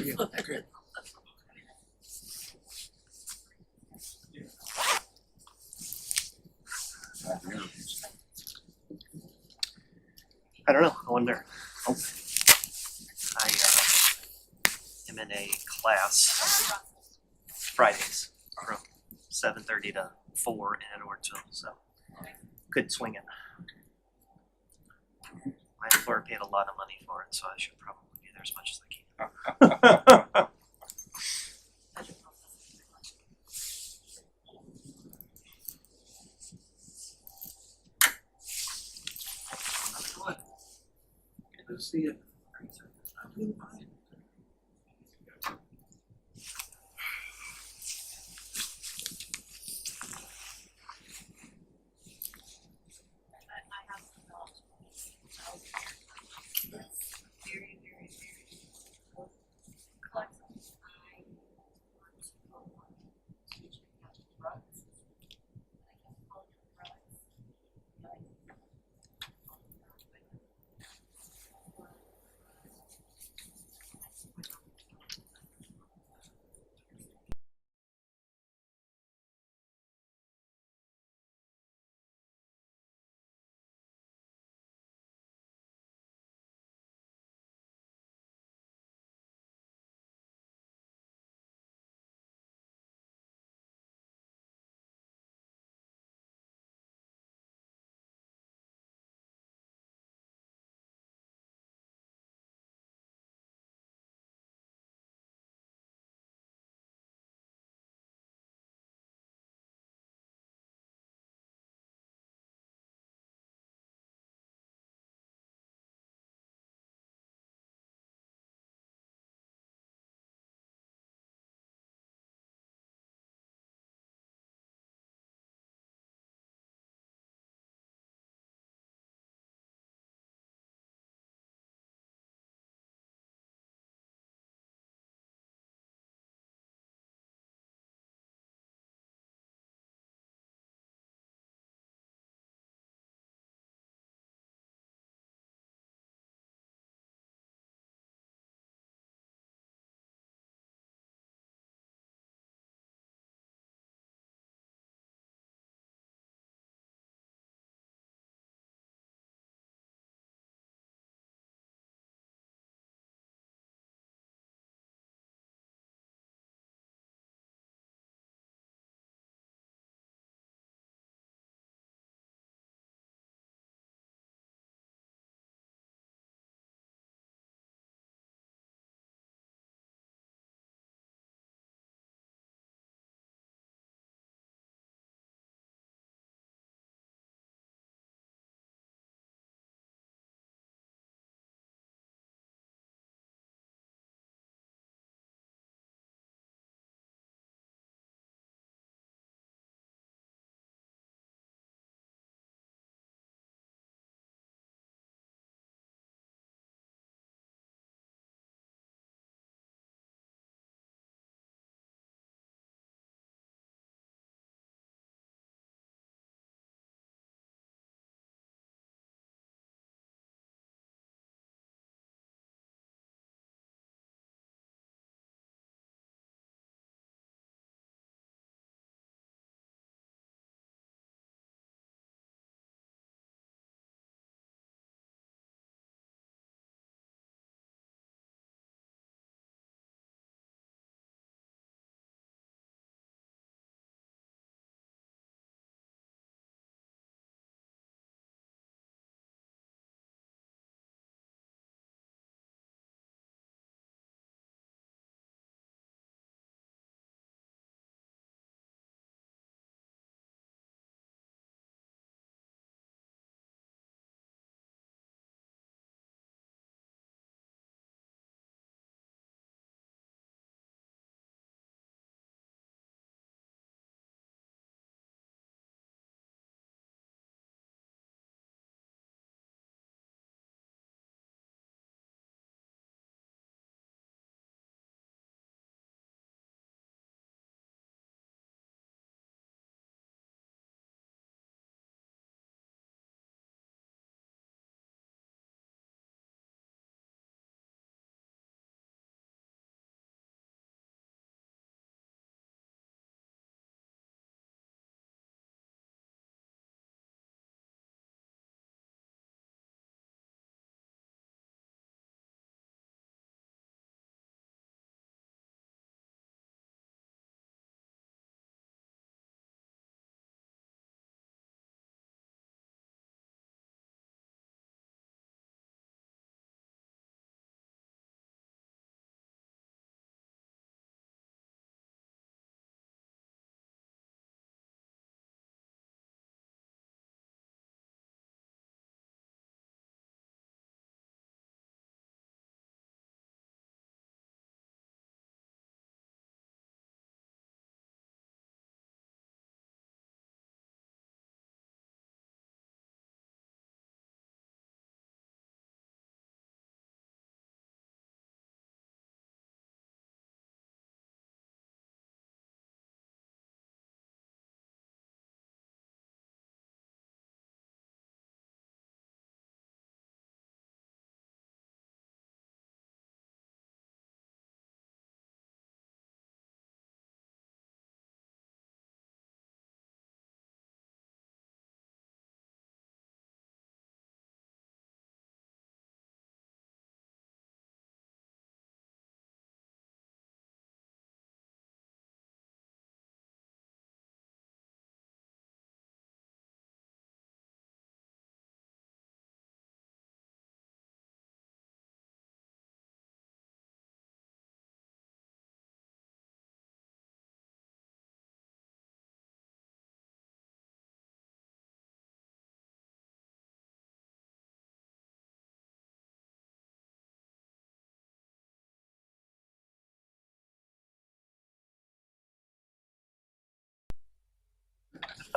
you. Great. I don't know. I wonder. I am in a class Fridays from 7:30 to 4 in Edwardsville, so could swing it. My employer paid a lot of money for it, so I should probably be there as much as I can. Good to see you. I'm doing fine.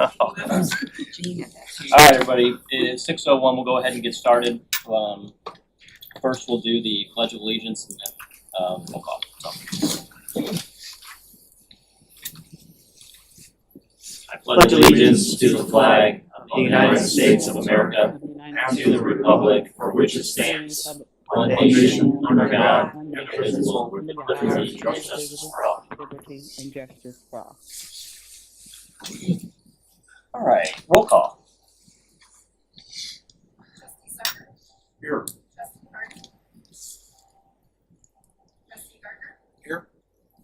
Oh. Gene at that time. All right, everybody, it's 6:01, we'll go ahead and get started. First, we'll do the Pledge of Allegiance and then roll call. I pledge allegiance to the flag of the United States of America and to the republic for which it stands, one nation, under God, indivisible, with liberty and justice for all. All right, roll call. Trustee Sucker. Here. Trustee Harden. Trustee Gardner. Here.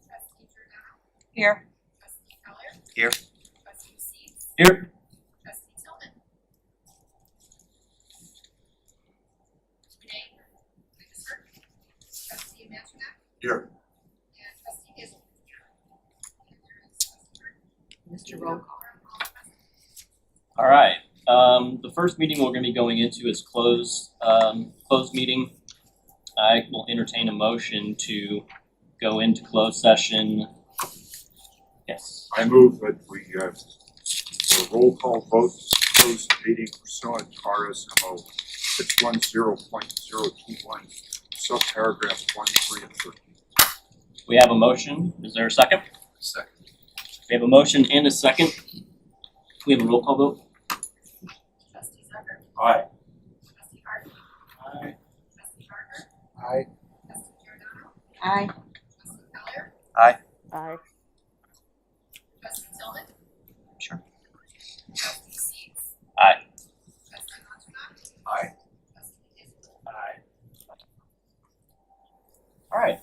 Trustee Giordano. Here. Trustee Keller. Here. Trustee Seeds. Here. Trustee Tillman. Renee. Wittenberg. Trustee Matronak. Here. And Trustee Hazel. Mr. Roll Call. All right, the first meeting we're going to be going into is closed meeting. I will entertain a motion to go into closed session. Yes. I move that we, a roll call vote, close the meeting pursuant to RSMO 610.021, subparagraph 1, 3, and 13. We have a motion. Is there a second? Second. We have a motion and a second. We have a roll call vote. Trustee Sucker. Aye. Trustee Harden. Aye. Trustee Gardner. Aye. Trustee Giordano. Aye. Trustee Keller. Aye. Aye. Trustee Tillman. Sure. Trustee Seeds. Aye. Trustee Matronak. Aye. Trustee Hazel. Aye. All right.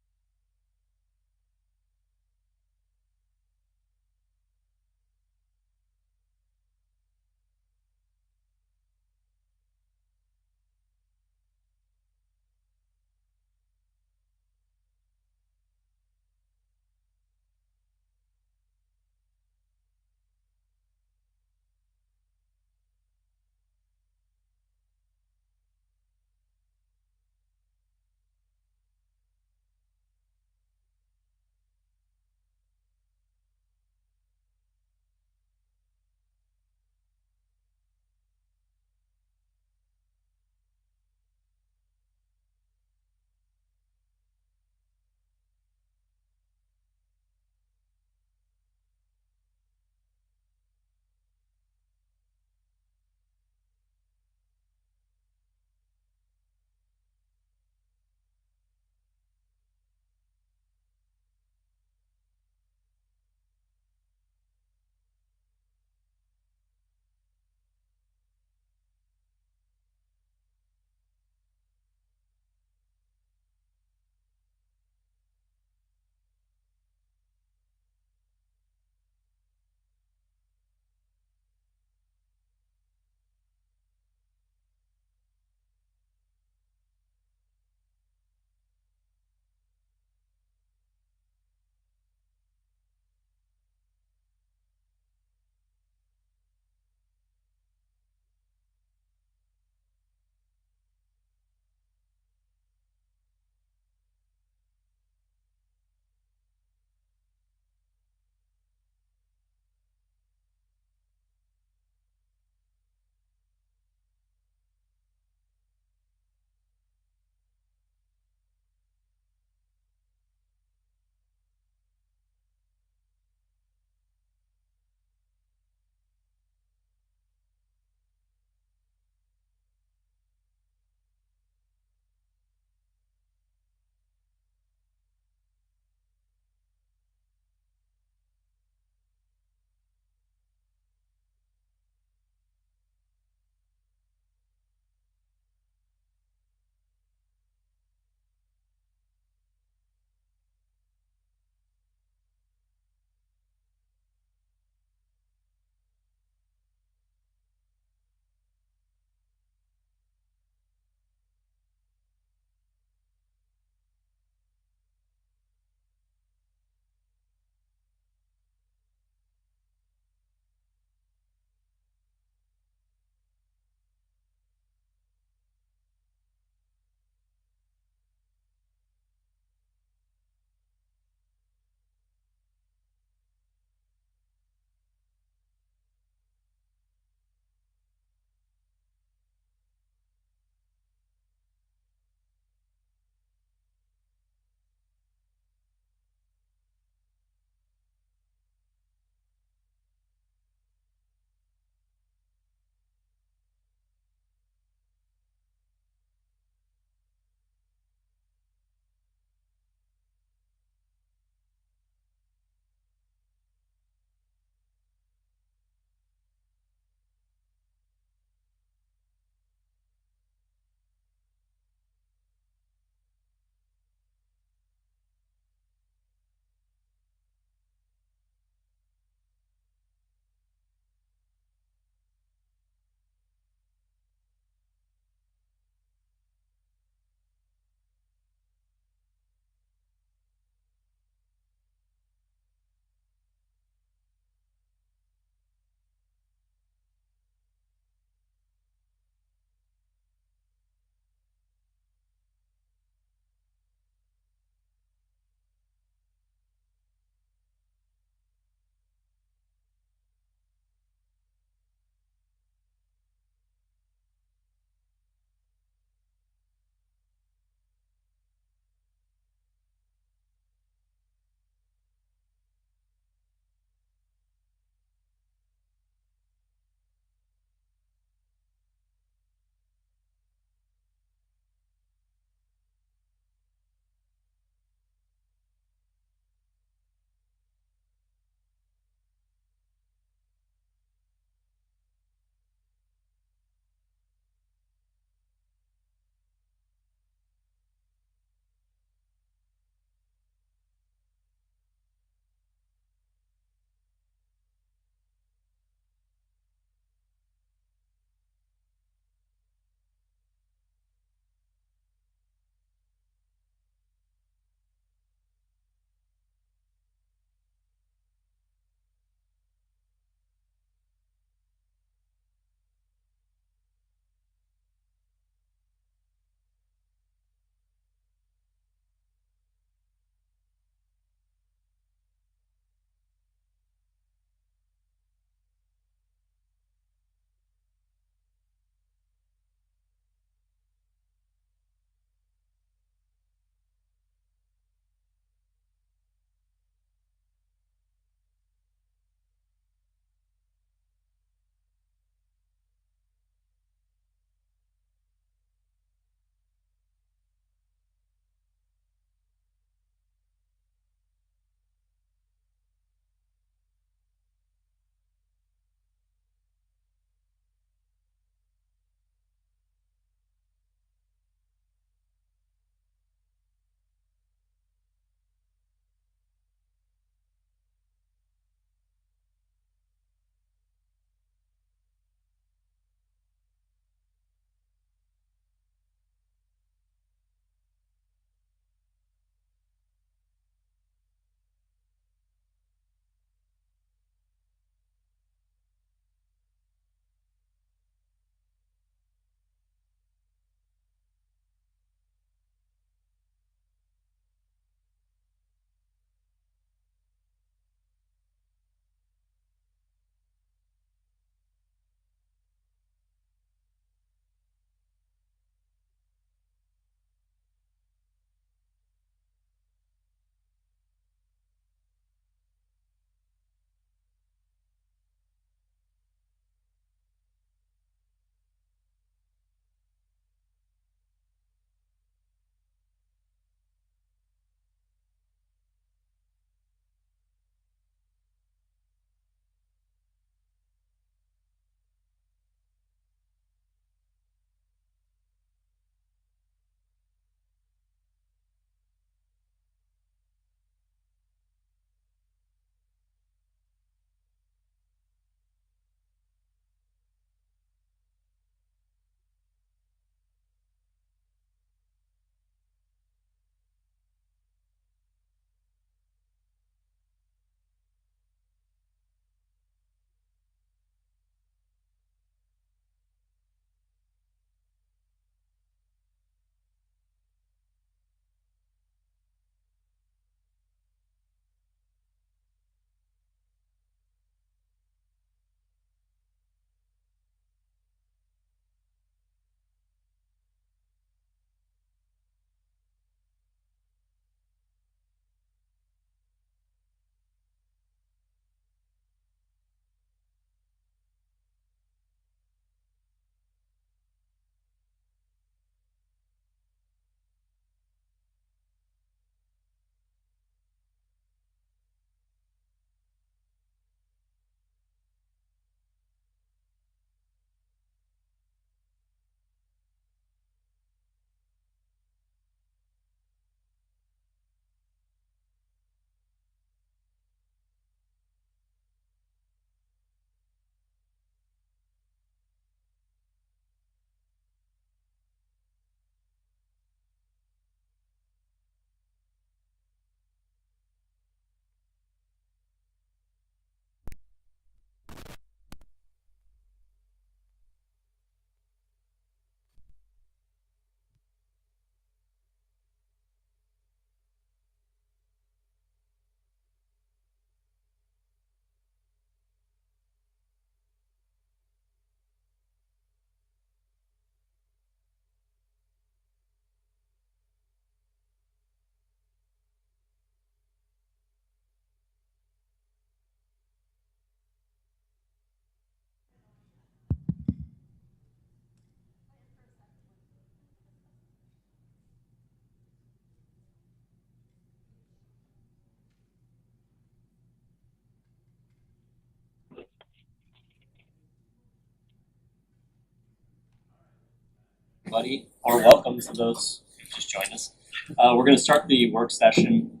everybody, or welcome to those who just joined us. We're going to start the work session.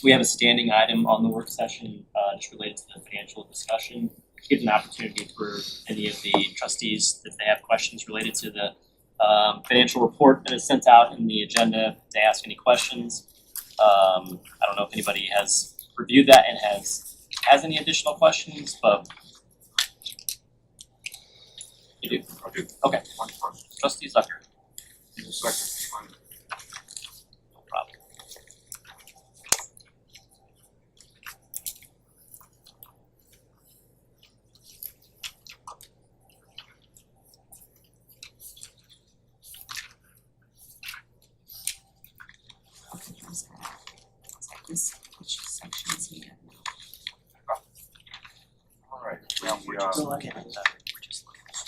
We have a standing item on the work session just related to the financial discussion. Give an opportunity for any of the trustees, if they have questions related to the financial report that is sent out in the agenda, to ask any questions. I don't know if anybody has reviewed that and has any additional questions, but you do. I do. Okay. One question. Trustee Zucker. Need a second. No problem. This, which section is he in? All right, now the Go look at it.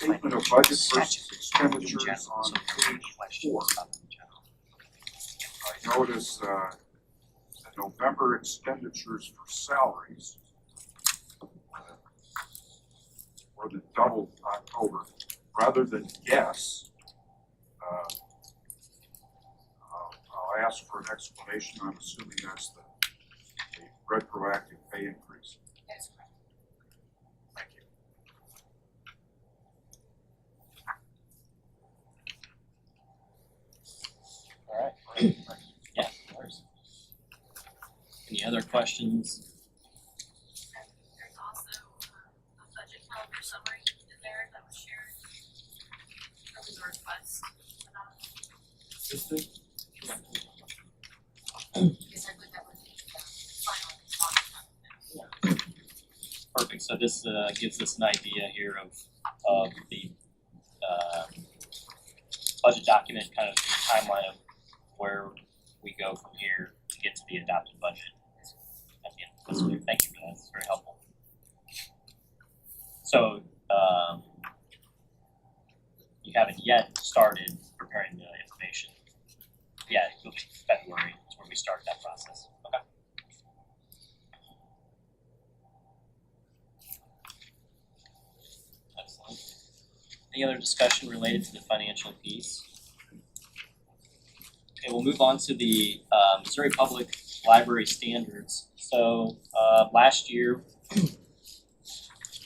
statement of budget versus expenditures on page 4. I notice the November expenditures for salaries more than doubled October. Rather than guess, I'll ask for an explanation. I'm assuming that's the retroactive pay increase. That's correct. Thank you. All right. Yeah, of course. Any other questions? And there's also a budget calendar summary in there that was shared. That was a request. Because I believe that was the final response. Perfect. So this gives us an idea here of the budget document, kind of the timeline of where we go from here to get to the adopted budget at the end of the fiscal year. Thank you for that. It's very helpful. So you haven't yet started preparing the information. Yeah, it'll be February is where we start that process. Okay. Excellent. Any other discussion related to the financial piece? Okay, we'll move on to the Missouri Public Library standards. So last year,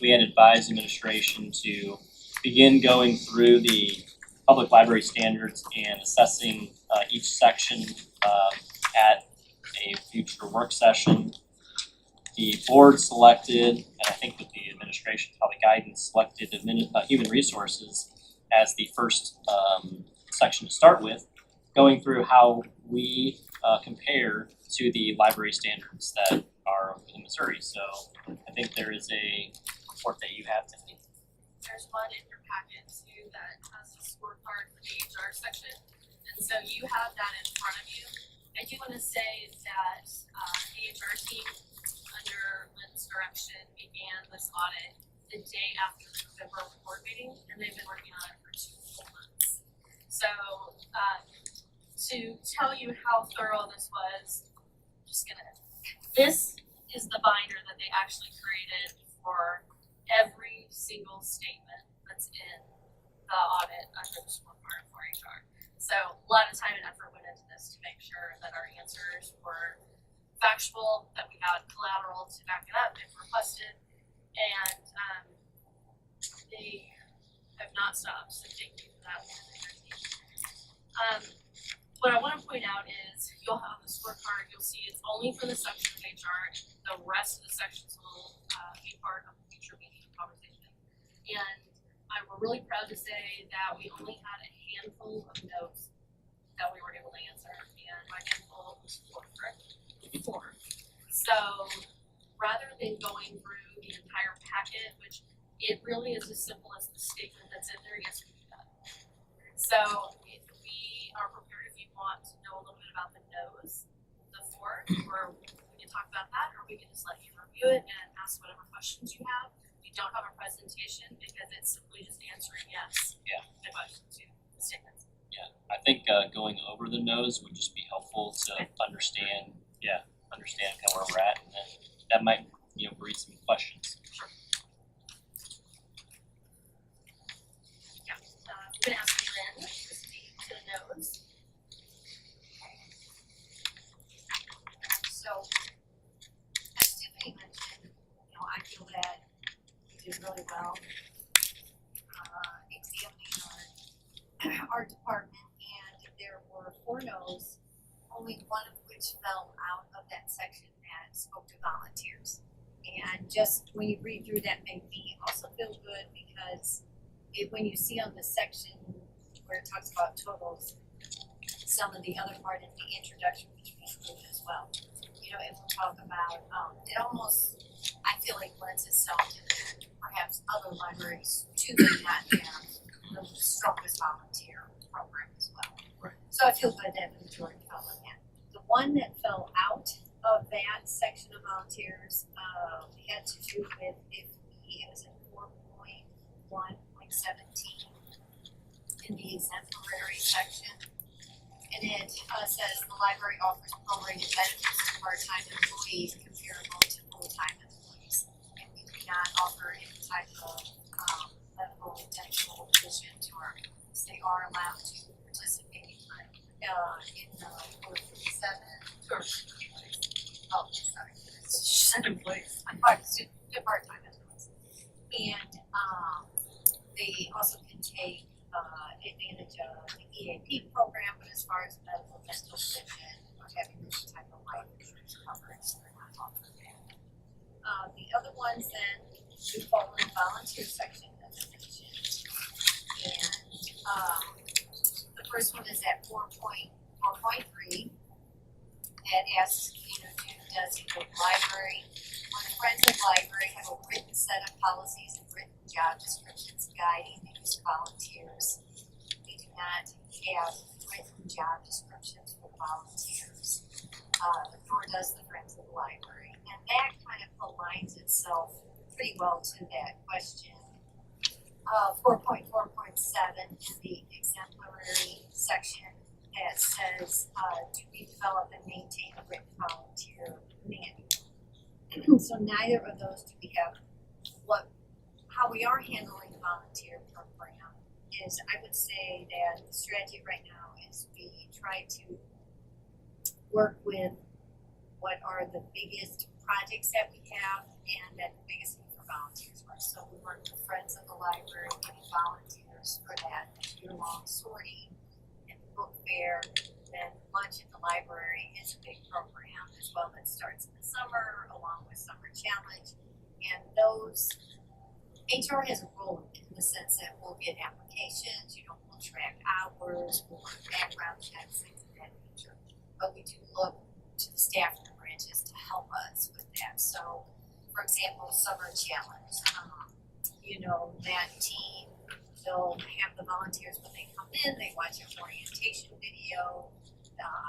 we had advised administration to begin going through the public library standards and assessing each section at a future work session. The board selected, and I think with the administration probably guidance, selected human resources as the first section to start with, going through how we compare to the library standards that are in Missouri. So I think there is a report that you have, Tiffany. There's one in your packet too that has a scorecard for the HR section. And so you have that in front of you. I do want to say that the HR team under Lynn's direction began this audit the day after the November board meeting, and they've been working on it for 2 full months. So to tell you how thorough this was, this is the binder that they actually created for every single statement that's in the audit under the scorecard for HR. So a lot of time and effort went into this to make sure that our answers were factual, that we had collateral to back it up if requested, and they have not stopped, so thank you for that. What I want to point out is you'll have the scorecard, you'll see it's only for the section of HR, the rest of the sections will be part of the future meeting conversation. And we're really proud to say that we only had a handful of notes that we were able to answer, and my handful was 4, correct? 4. So rather than going through the entire packet, which it really is as simple as the statement that's in there, yes, we do that. So we are prepared if you want to know a little bit about the no's, the 4, or we can talk about that, or we can just let you review it and ask whatever questions you have. We don't have a presentation because it's simply just answering yes. Yeah. The questions to the statements. Yeah, I think going over the no's would just be helpful to understand kind of where we're at, and then that might, breed some questions. Yeah, I'm gonna ask Lynn to speak art department, and there were 4 no's, only one of which fell out of that section that spoke to volunteers. And just when you read through that made me also feel good because when you see on the section where it talks about totals, some of the other part in the introduction which we include as well. You know, it will talk about, it almost, I feel like lends itself to that perhaps other libraries too may not have the strongest volunteer program as well. Right. So I feel good that the majority fell on that. The one that fell out of that section of volunteers had to do with if it was in 4.1.17 in the exemplary section. And it says the library offers prorated benefits to part-time employees comparable to full-time employees. And we do not offer any type of medical and dental vision to our employees. They are allowed to participate in the 457 or oh, sorry. Second place. To part-time employees. And they also can take advantage of the EAP program, but as far as medical, dental, vision, or having this type of life insurance coverage, they're not offering that. The other ones then do fall in the volunteer section as I mentioned. And the first one is at 4.4.3 that asks you know, does the library or the Friends of Library have a written set of policies and written job descriptions guiding the use of volunteers? They do not have written job descriptions for volunteers, nor does the Friends of the Library. And that kind of aligns itself pretty well to that question. 4.4.7 is the exemplary section that says, do we develop and maintain a written volunteer manual? So neither of those do we have. How we are handling the volunteer program is, I would say that the strategy right now is we try to work with what are the biggest projects that we have and that the biggest need for volunteers are. So we work with Friends of the Library, getting volunteers for that year-long sorting and the book fair. Then lunch at the library is a big program as well that starts in the summer along with Summer Challenge. And those, HR has a role in the sense that we'll get applications, we'll track hours, we'll run background checks, things of that nature. But we do look to the staff in the branches to help us with that. So, for example, Summer Challenge, that team, they'll have the volunteers when they come in, they watch an orientation video.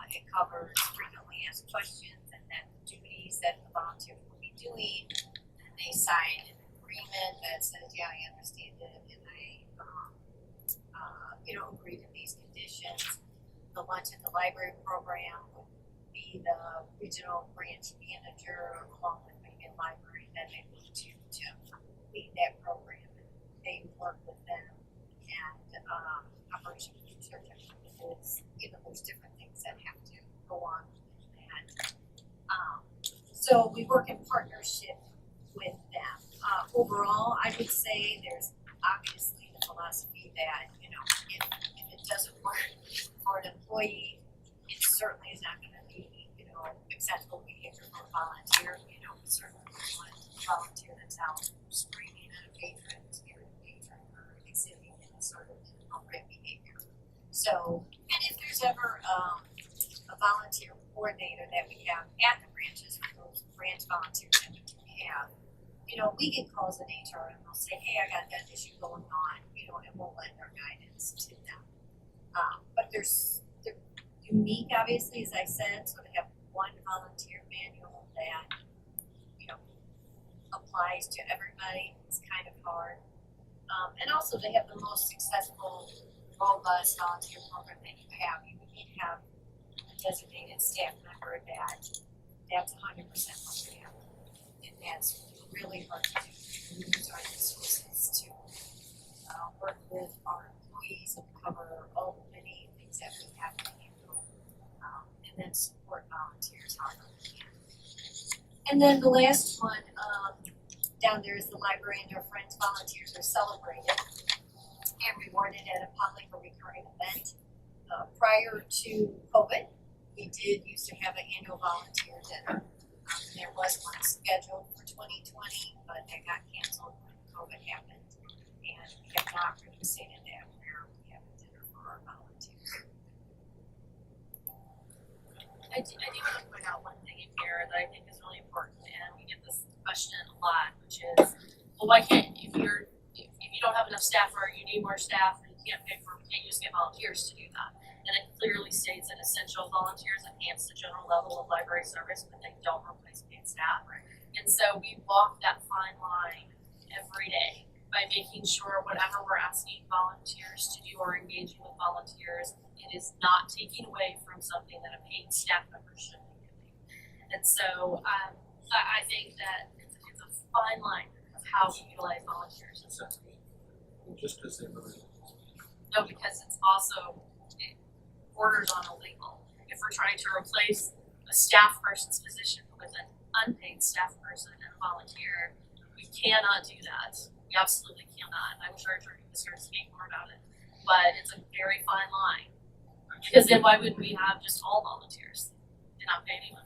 It covers frequently asked questions and then the duties that the volunteers will be doing. And they sign an agreement that says, yeah, I understand it and I, agree to these conditions. The lunch at the library program would be the regional branch manager along with maybe a library that they look to lead that program. And they work with them and operation research activities, there's different things that have to go on in that. So we work in partnership with them. Overall, I would say there's obviously the philosophy that, if it doesn't work for an employee, it certainly is not gonna be, acceptable behavior for a volunteer. We certainly want a volunteer that's out screaming at a patron, scaring a patron, or exhibiting any sort of inappropriate behavior. So, and if there's ever a volunteer coordinator that we have at the branches, those branch volunteers that we have, we get calls in HR and they'll say, hey, I got that issue going on, and we'll lend our guidance to them. But they're unique, obviously, as I said, so to have one volunteer manual that, applies to everybody is kind of hard. And also they have the most successful, robust volunteer program that you have. You would need to have a designated staff member that's 100% fulfilled. And that's really hard to do. We use our resources to work with our employees and cover all the many things that we have to handle, and then support volunteers however we can. And then the last one down there is the library and their friends volunteers are celebrated. and rewarded at a public or recurring event. Prior to COVID, we did used to have an annual volunteer dinner. There was one scheduled for 2020, but that got canceled when COVID happened. And we have not reinstated that where we have a dinner for our volunteers. I do want to point out one thing in here that I think is really important, and we get this question a lot, which is, well, why can't, if you don't have enough staff or you need more staff and you can't you just get volunteers to do that? And it clearly states that essential volunteers enhance the general level of library service, but they don't replace paid staff. And so we walk that fine line every day by making sure whatever we're asking volunteers to do or engaging with volunteers, it is not taking away from something that a paid staff member should be doing. And so I think that it's a fine line of how we utilize volunteers. Just because they really. No, because it's also, it borders on illegal. If we're trying to replace a staff person's position with an unpaid staff person and a volunteer, we cannot do that. We absolutely cannot. I'm sure Attorney was here to speak more about it. But it's a very fine line. Because then why wouldn't we have just all volunteers and not pay anyone?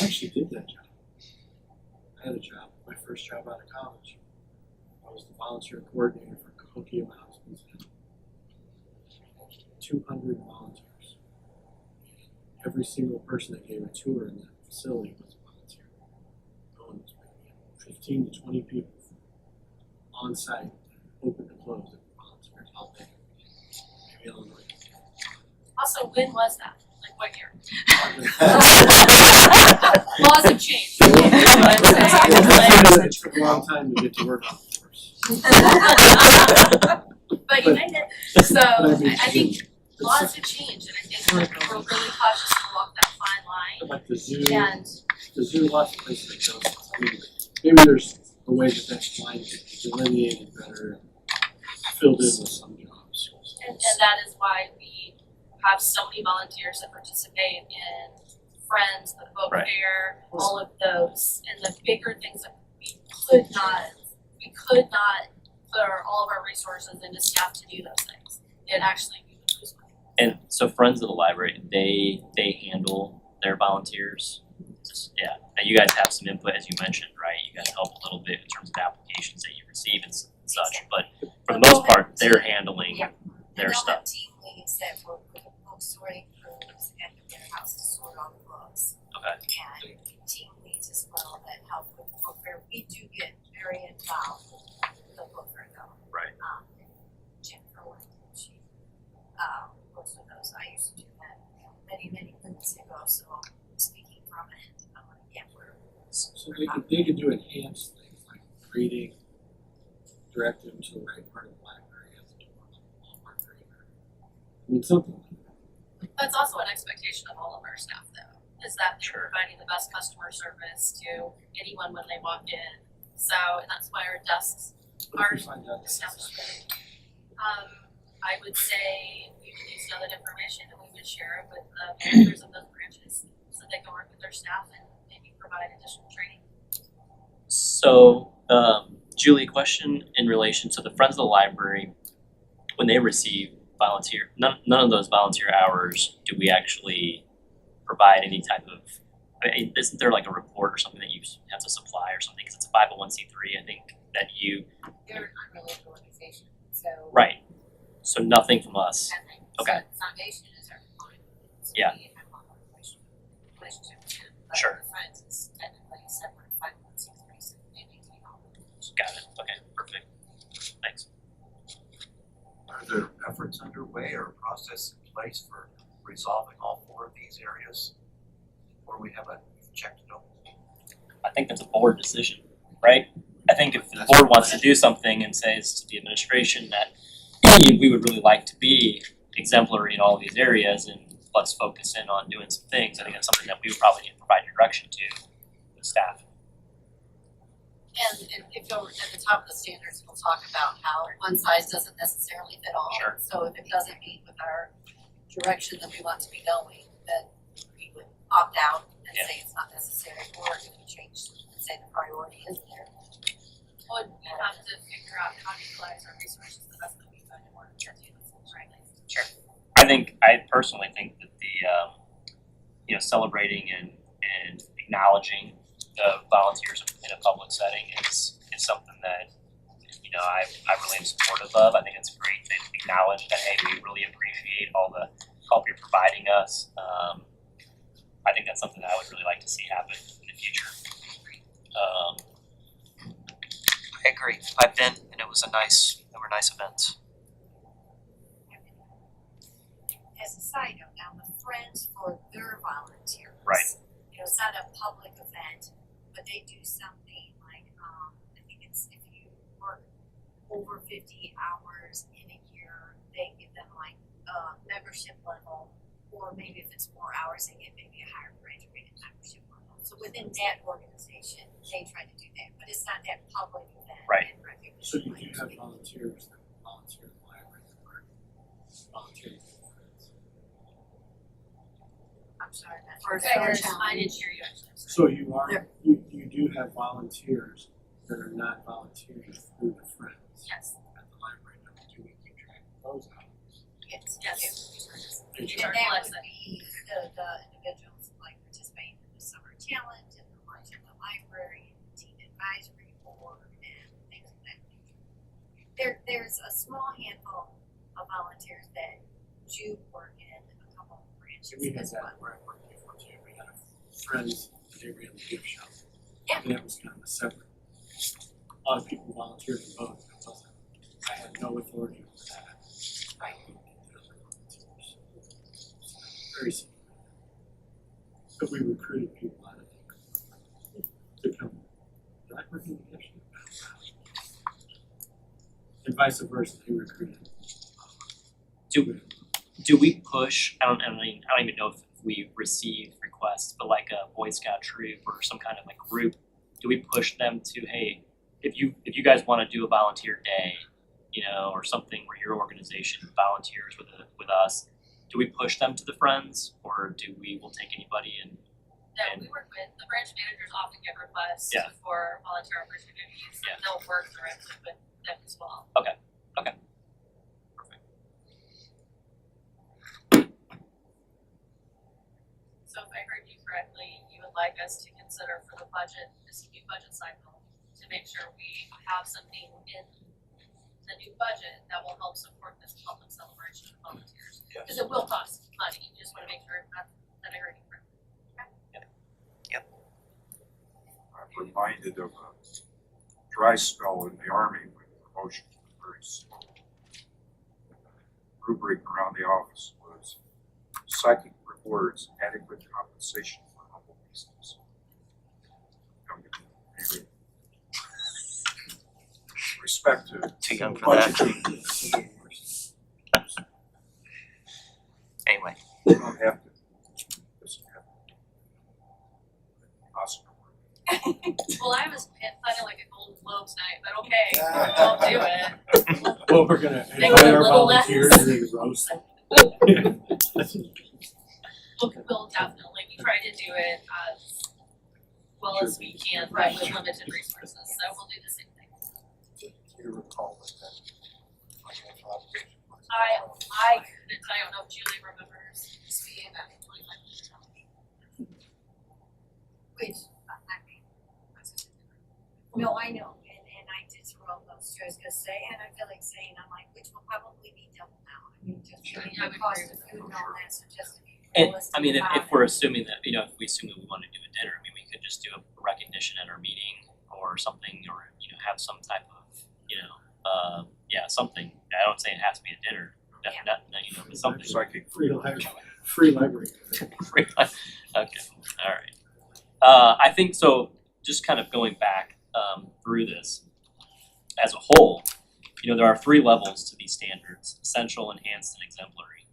I actually did that job. I had a job, my first job out of college. I was the volunteer coordinator for Cahokia Mountains Museum. 200 volunteers. Every single person that gave a tour in that facility was a volunteer. No one was paying. 15 to 20 people on site, open to close, that were volunteers all day. Maybe Illinois. Also, when was that? Like what year? Laws have changed. It took a long time to get to work on the force. But you made it. So I think laws have changed, and I think we're really cautious to walk that fine line. Like the zoo, And the zoo, lots of places that don't. I mean, maybe there's a way that line could be delineated better and filled in with some jobs. and that is why we have so many volunteers that participate in Friends, the boat Right. fair, all of those, and the bigger things that we could not put all of our resources into staff to do those things. It actually, we would lose money. And so Friends of the Library, they handle their volunteers. Yeah, and you guys have some input, as you mentioned, right? You guys help a little bit in terms of applications that you receive and such, but for the most part, they're handling Yeah. their And stuff. they'll have team leads that work with the book sorting crews at the warehouse to sort all the books. Okay. And team leads as well that help with the book fair. We do get very involved with the book fair though. Right. Jennifer Lynn, she works with those. I used to do that many moons ago, so speaking from it, yeah, So they could do enhanced things like reading, direct them to the right part of the library at the door, Walmart reader. I mean, something like that. That's also an expectation of all of our staff though, is that they're providing the best customer service to anyone when they walk in. So, and that's why our desks What are if we find out that's established. I would say we would use other information and we would share it with the managers of those branches so they can work with their staff and maybe provide additional training. So, Julie, question in relation to the Friends of the Library, when they receive volunteer, none of those volunteer hours, do we actually provide any type of, isn't there like a report or something that you have to supply or something, because it's a 501c3, I think, that you, they're an unrelated organization, so. right, so nothing from us. Okay. So the foundation is our client. So Yeah. we have a relationship with them. But Sure. the Friends is technically a separate 501c3, so they maintain all the information. Got it, okay, perfect, thanks. Are there efforts underway or a process in place for resolving all four of these areas? Or we have a check to know? I think that's a board decision, right? I think if the board wants to do something and says to the administration that we would really like to be exemplary in all of these areas and let's focus in on doing some things, I think that's something that we would probably need to provide direction to the staff. And if you're at the top of the standards, we'll talk about how one size doesn't necessarily fit all. Sure. So if it doesn't meet with our direction that we want to be going, then we would opt out and Yeah. say it's not necessary, or if we change and say the priority is there. would we have to figure out how to utilize our resources the best that we can in order to do this, right? I personally think that the celebrating and acknowledging the volunteers in a public setting is something that I really am supportive of. I think it's great to acknowledge that, hey, we really appreciate all the help you're providing us. I think that's something that I would really like to see happen in the future. I agree. I've been, and they were nice events. As a side note, now the Friends for their volunteers. Right. It's not a public event, but they do something like, I think it's if you work over 50 hours in a year, they give them like a membership level, or maybe if it's more hours, they get maybe a higher graduated membership level. So within that organization, they try to do that, but it's not that public event. Right. in recognition So you do have like volunteers that volunteer in the library that are volunteering for Friends. I'm sorry, that's. For Fairs, Fair I didn't hear you actually, I'm sorry. So you are, There- you do have volunteers that are not volunteering through the Friends Yes, at the library. Now, do we keep track of those hours? Yes. yes. They You charge- are And that collects would be the individuals like participating in the summer challenge and the lunch at the library, and the teen advisory board and things of that nature. There's a small handful of volunteers that do work in a couple of branches We had as well. that where I worked before too. We had a Friends, they ran the gift shop. Yeah. And that was kind of a separate. A lot of people volunteered in both. It wasn't, I had no authority over that. Right. Very similar. But we recruited people out of it to come. Did I work in the gift shop? And vice versa, they recruited. Do we push? I don't even know if we receive requests, but like a Boy Scout troop or some kind of like group, do we push them to, hey, if you guys want to do a volunteer day, or something where your organization volunteers with us, do we push them to the Friends, or will take anybody in? No, we work with, the branch managers often get requests Yeah. for volunteer opportunities, Yeah. and they'll work directly with them as well. Perfect. So if I heard you correctly, you would like us to consider for the budget, this new budget cycle, to make sure we have something in the new budget that will help support this public celebration of volunteers. Because it will cost money, you just wanna make sure that I heard you correctly. I'm reminded of a dry spell in the Army when promotions were very slow. Rubric around the office was psychic rewards, adequate compensation for humble pieces. Anyway. Respect to. Too young for that. That. Anyway, You don't have to. Doesn't have to. Awesome. Well, I was planning like a Golden Globes night, but okay, I'll do it. Well, we're gonna Make invite it a our little less. volunteers and then roast them. We'll definitely, we try to do it as well as we can, but with limited resources, so we'll do the same thing. Do you recall what that financial obligation was? I couldn't, I don't know if Julie remembers seeing that. Which, I mean, no, I know, and I did throw up those chairs, cause and I feel like saying, I'm like, which will probably be double now, I mean, just Sure, the yeah, I would cost agree of food and all that, so just to be And realistic I mean, about if we're it. assuming that, if we assume that we want to do a dinner, I mean, we could just do a recognition at our meeting or something, or have some type of, something. I don't say it has to be a dinner, not, but something. Psychic. Free library. Free library. Okay, all right. I think so. Just kind of going back through this as a whole, there are 3 levels to these standards: essential, enhanced, and exemplary.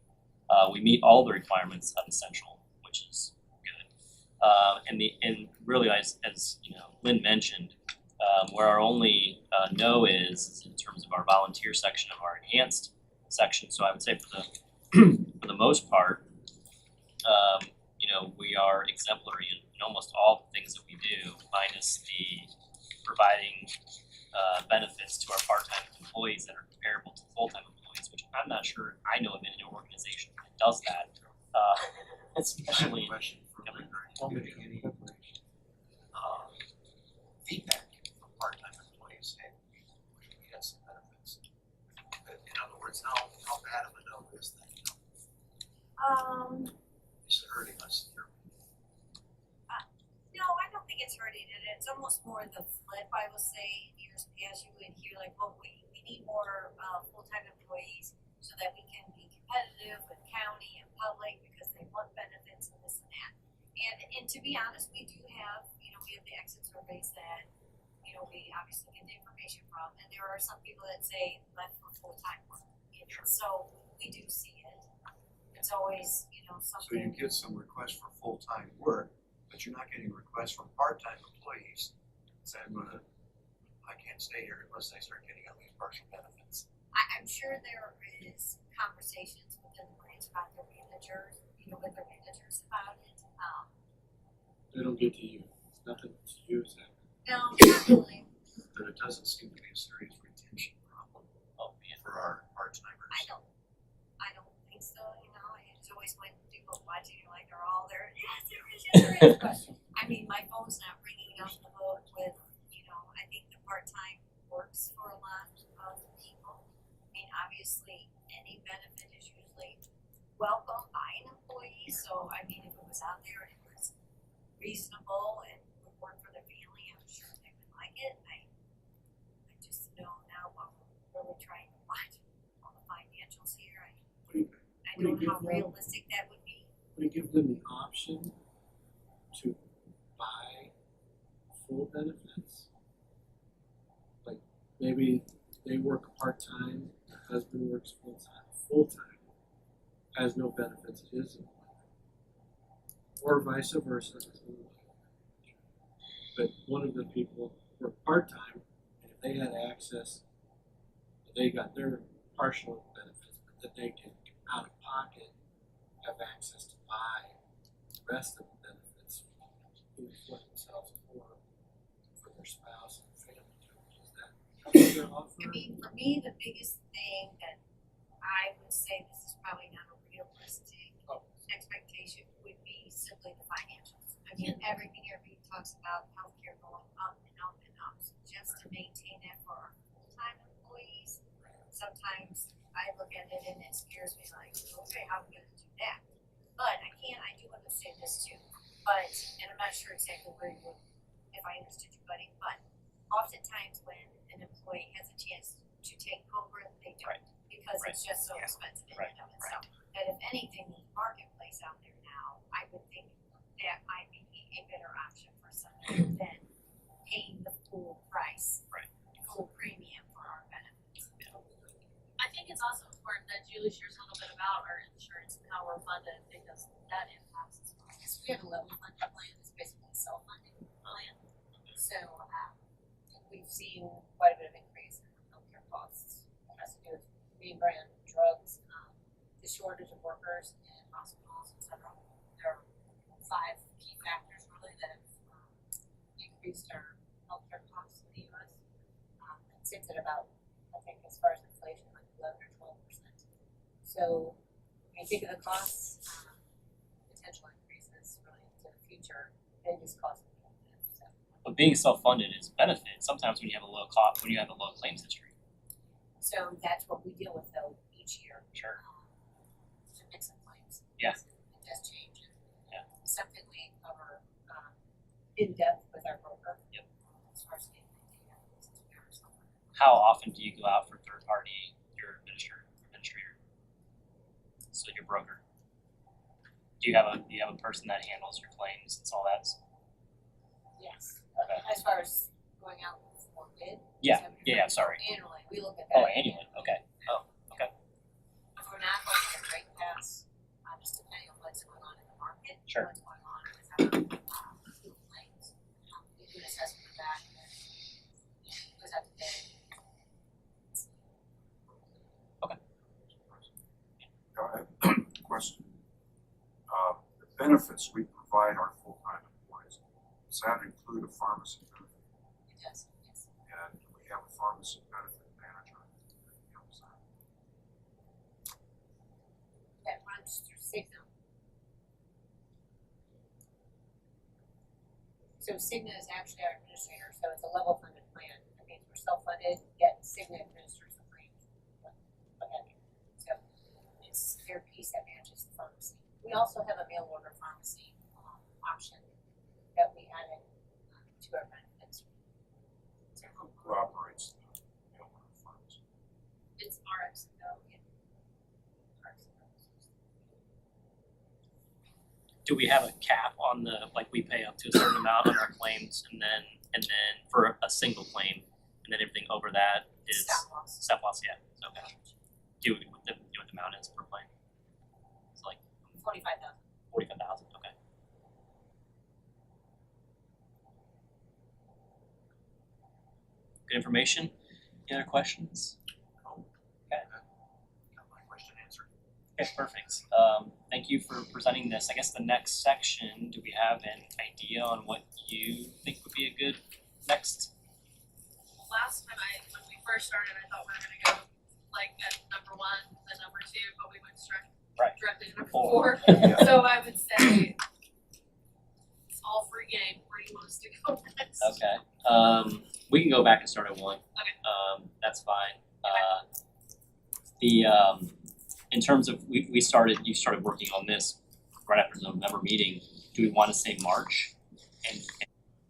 We meet all the requirements of essential, which is good. And really, as Lynn mentioned, where our only no is in terms of our volunteer section of our enhanced section. So I would say for the most part, we are exemplary in almost all the things that we do, minus the providing benefits to our part-time employees that are comparable to full-time employees, which I'm not sure I know of any organization that does that. Especially Question for Yep. Linda, are you getting any feedback from part-time employees, hey, we had some benefits? In other words, how bad of a no is that? Is it hurting us here? No, I don't think it's hurting it. It's almost more the flip, I will say. In years past, you would hear like, well, we need more full-time employees so that we can be competitive with county and public because they want benefits and this and that. And to be honest, we do have, we have the exit surveys that, we obviously get the information from. And there are some people that say left for full-time work. So we do see it. It's always, So you something. get some requests for full-time work, but you're not getting requests from part-time employees saying, I can't stay here unless I start getting at least partial benefits. I'm sure there is conversations within the branch about their managers, with their managers about it. They don't get to you. It's nothing to you. It's happening. No, not really. But it doesn't seem to be a serious retention problem for our part-timers. I don't think so, it's always when people watching, you're like, they're all there, yes, there is, but, I mean, my phone's not ringing off the hook with, I think the part-time works for a lot of people. I mean, obviously, any benefit is usually welcome by an employee, so, I mean, if it was out there and it was reasonable and would work for the family, I'm sure they would like it. I just know now while we're really trying to watch all the financials here, I don't know how realistic that would be. We give them the option to buy full benefits. Like maybe they work part-time, their husband works full-time, has no benefits, his employer. Or vice versa. But one of the people worked part-time, and if they had access, they got their partial benefits, but that they can out of pocket have access to buy the rest of the benefits for themselves or for their spouse and family members. Is that what they're I offering? mean, for me, the biggest thing that I would say this is probably not a realistic expectation would be simply the financials. I mean, everything everybody talks about healthcare going up and up and up. So just to maintain that for our full-time employees, sometimes I look at it and it scares me like, okay, how are we gonna do that? But I do want to say this too, and I'm not sure exactly where you would, if I understood you, buddy, but oftentimes when an employee has a chance to take Cobra, they don't, because it's just so expensive in and of itself. That if anything, the marketplace out there now, I would think that might be a better option for somebody than paying the full price, full premium for our benefits. I think it's also important that Julie shares a little bit about our insurance and how we're funded, because that impacts as well. Because we have a level funded plan, it's basically a self-funding plan. So, we've seen quite a bit of increase in healthcare costs. It has to do with name brand drugs, the shortage of workers in hospitals, et cetera. There are 5 key factors really that have increased our healthcare costs in the US. It sits at about, I think, as far as inflation, like 11 or 12%. So when you think of the costs, potential increases really into the future, they just cost prohibitive. So But being self-funded is a benefit. Sometimes when you have a low cost, when you have a low claims history. So that's what we deal with though each year. Sure. To mix of claims. Yeah. It does change. Yeah. Something we cover in depth with our broker. Yep. As far as getting the data, since we are self-funded. How often do you go out for third party, your administrator? So your broker. Do you have a person that handles your claims and all that? Yes. Okay. As far as going out for bid. Yeah. so Yeah. Sorry. Annually, we look at that. Oh, annually. Okay. Oh, okay. If we're not going to rate pass, just depending on what's going on in the market, Sure. what's going on with our claims. We do an assessment of that and then it goes out to bid. Question. The benefits we provide our full-time employees, does that include a pharmacy benefit? It does, yes. And we have a pharmacy benefit manager. That runs through Cigna. So Cigna is actually our administrator, so it's a level funded plan. That means we're self-funded, yet Cigna administers the claims. What have you. So it's their piece that manages the pharmacy. We also have a mail order pharmacy option that we added to our benefits. So who operates the mail order pharmacy? It's RX and Go. Do we have a cap on the, like we pay up to a certain amount on our claims and then for a single claim, and then everything over that is Stop loss. yeah, okay. Do we, what the amount is per claim? It's like 45,000. 45,000, okay. Good information. Any other questions? Got my question answered. Okay, perfect. Thank you for presenting this. I guess the next section, do we have an idea on what you think would be a good next? Last time when we first started, I thought we were gonna go like at number 1, then number 2, but we went Right. directly to number Four. 4. So I would say it's all free game. Where do you want us to go next? Okay. We can go back and start at 1. Okay. That's fine. In terms of you started working on this right after the November meeting. Do we want to say March and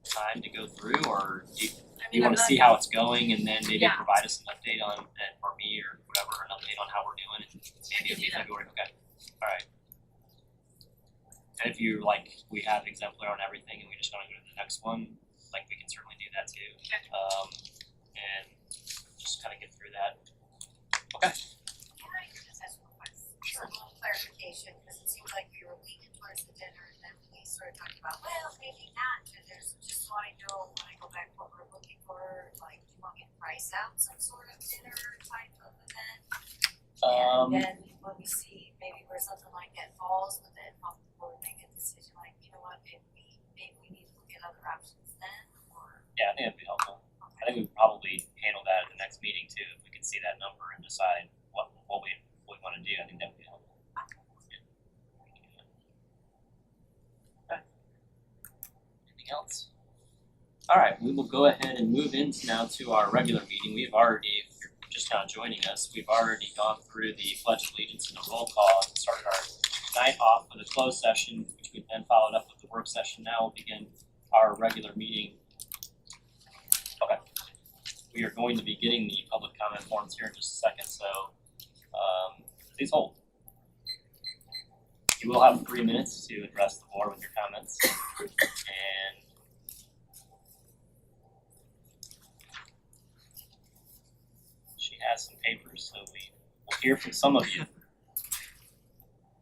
time to go through, or do you want to see how it's going and then maybe Yeah. provide us an update on, or me or whatever, an update on how we're doing, and maybe it'll be February. Okay. All right. And if you like, we have exemplar on everything, and we just want to go to the next one, like we can certainly do that too. Okay. And just kind of get through that. Okay. Can I just ask one question? Sure. A little clarification, because it seems like we were leaning towards the dinner and then we started talking about, well, maybe not, and there's, just so I know, when I go back, what we're looking for, like, do you want me to price out some sort of dinner type of event? And then when we see maybe where something like that falls, but then help the board make a decision, like, you know what, maybe we need to look at other options then, or, Yeah, I think that'd be helpful. I okay. think we would probably handle that at the next meeting too, if we could see that number and decide what we want to do. I think that would be helpful. Okay. Anything else? All right, we will go ahead and move into now to our regular meeting. We've already, if you're just now joining us, we've already gone through the Pledge of Allegiance and the roll call and started our night off with a closed session, which we then followed up with the work session. Now we'll begin our regular meeting. Okay. We are going to be getting the public comment forms here in just a second, so please hold. You will have 3 minutes to address the board with your comments. And she has some papers, so we will hear from some of you.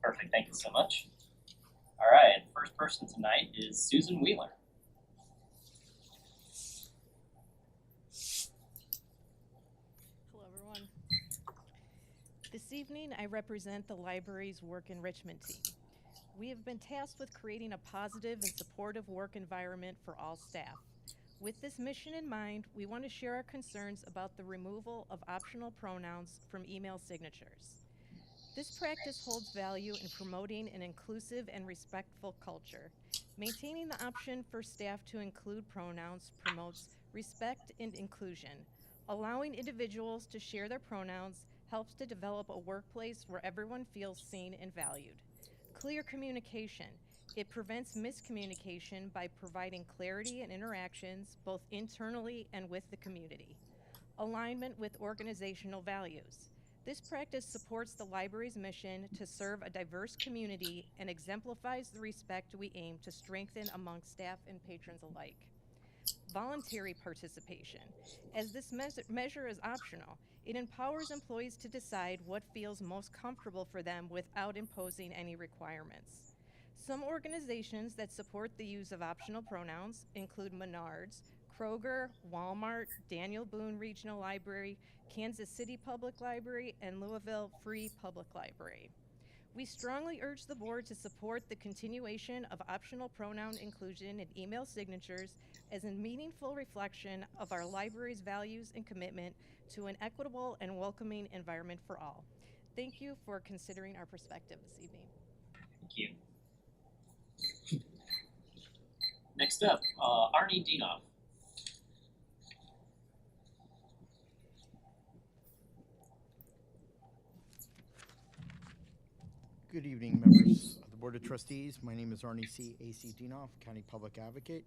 Perfect, thank you so much. All right, first person tonight is Susan Wheeler. Hello, everyone. This evening, I represent the library's work enrichment team. We have been tasked with creating a positive and supportive work environment for all staff. With this mission in mind, we want to share our concerns about the removal of optional pronouns from email signatures. This practice holds value in promoting an inclusive and respectful culture. Maintaining the option for staff to include pronouns promotes respect and inclusion. Allowing individuals to share their pronouns helps to develop a workplace where everyone feels seen and valued. Clear communication. It prevents miscommunication by providing clarity in interactions both internally and with the community. Alignment with organizational values. This practice supports the library's mission to serve a diverse community and exemplifies the respect we aim to strengthen among staff and patrons alike. Voluntary participation. As this measure is optional, it empowers employees to decide what feels most comfortable for them without imposing any requirements. Some organizations that support the use of optional pronouns include Menards, Kroger, Walmart, Daniel Boone Regional Library, Kansas City Public Library, and Louisville Free Public Library. We strongly urge the board to support the continuation of optional pronoun inclusion in email signatures as a meaningful reflection of our library's values and commitment to an equitable and welcoming environment for all. Thank you for considering our perspective this evening. Thank you. Next up, Arnie Dienoff. Good evening, members of the Board of Trustees. My name is Arnie C. A.C. Dienoff, County Public Advocate.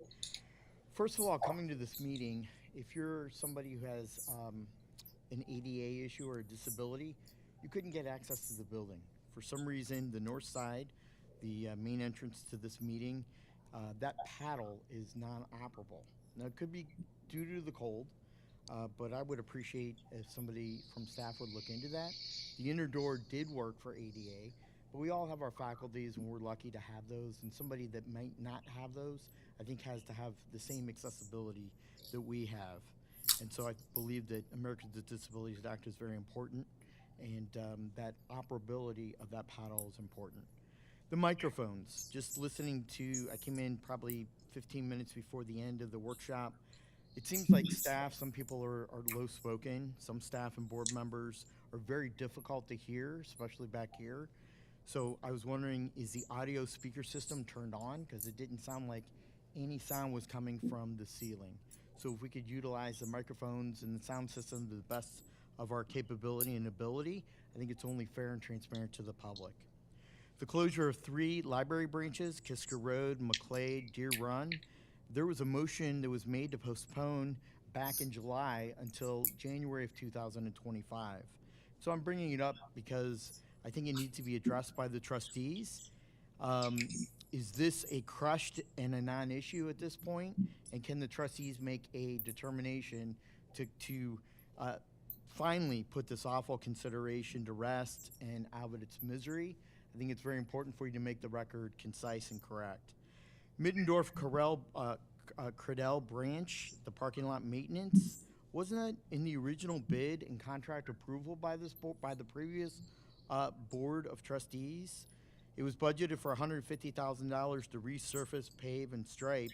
First of all, coming to this meeting, if you're somebody who has an ADA issue or a disability, you couldn't get access to the building. For some reason, the north side, the main entrance to this meeting, that paddle is non-operable. Now, it could be due to the cold, but I would appreciate if somebody from staff would look into that. The inner door did work for ADA, but we all have our faculties and we're lucky to have those, and somebody that might not have those, I think has to have the same accessibility that we have. And so I believe that Americans with Disabilities Act is very important, and that operability of that paddle is important. The microphones, just listening to, I came in probably 15 minutes before the end of the workshop. It seems like staff, some people are low-spoken, some staff and board members are very difficult to hear, especially back here. So I was wondering, is the audio speaker system turned on? Because it didn't sound like any sound was coming from the ceiling. So if we could utilize the microphones and the sound system to the best of our capability and ability, I think it's only fair and transparent to the public. The closure of 3 library branches, Kisker Road, McClade, Deer Run, there was a motion that was made to postpone back in July until January of 2025. So I'm bringing it up because I think it needs to be addressed by the trustees. Is this a crushed and a non-issue at this point? And can the trustees make a determination to finally put this awful consideration to rest and out of its misery? I think it's very important for you to make the record concise and correct. Middendorf Credell branch, the parking lot maintenance, wasn't that in the original bid and contract approval by this board, by the previous board of trustees? It was budgeted for $150,000 to resurface, pave, and stripe,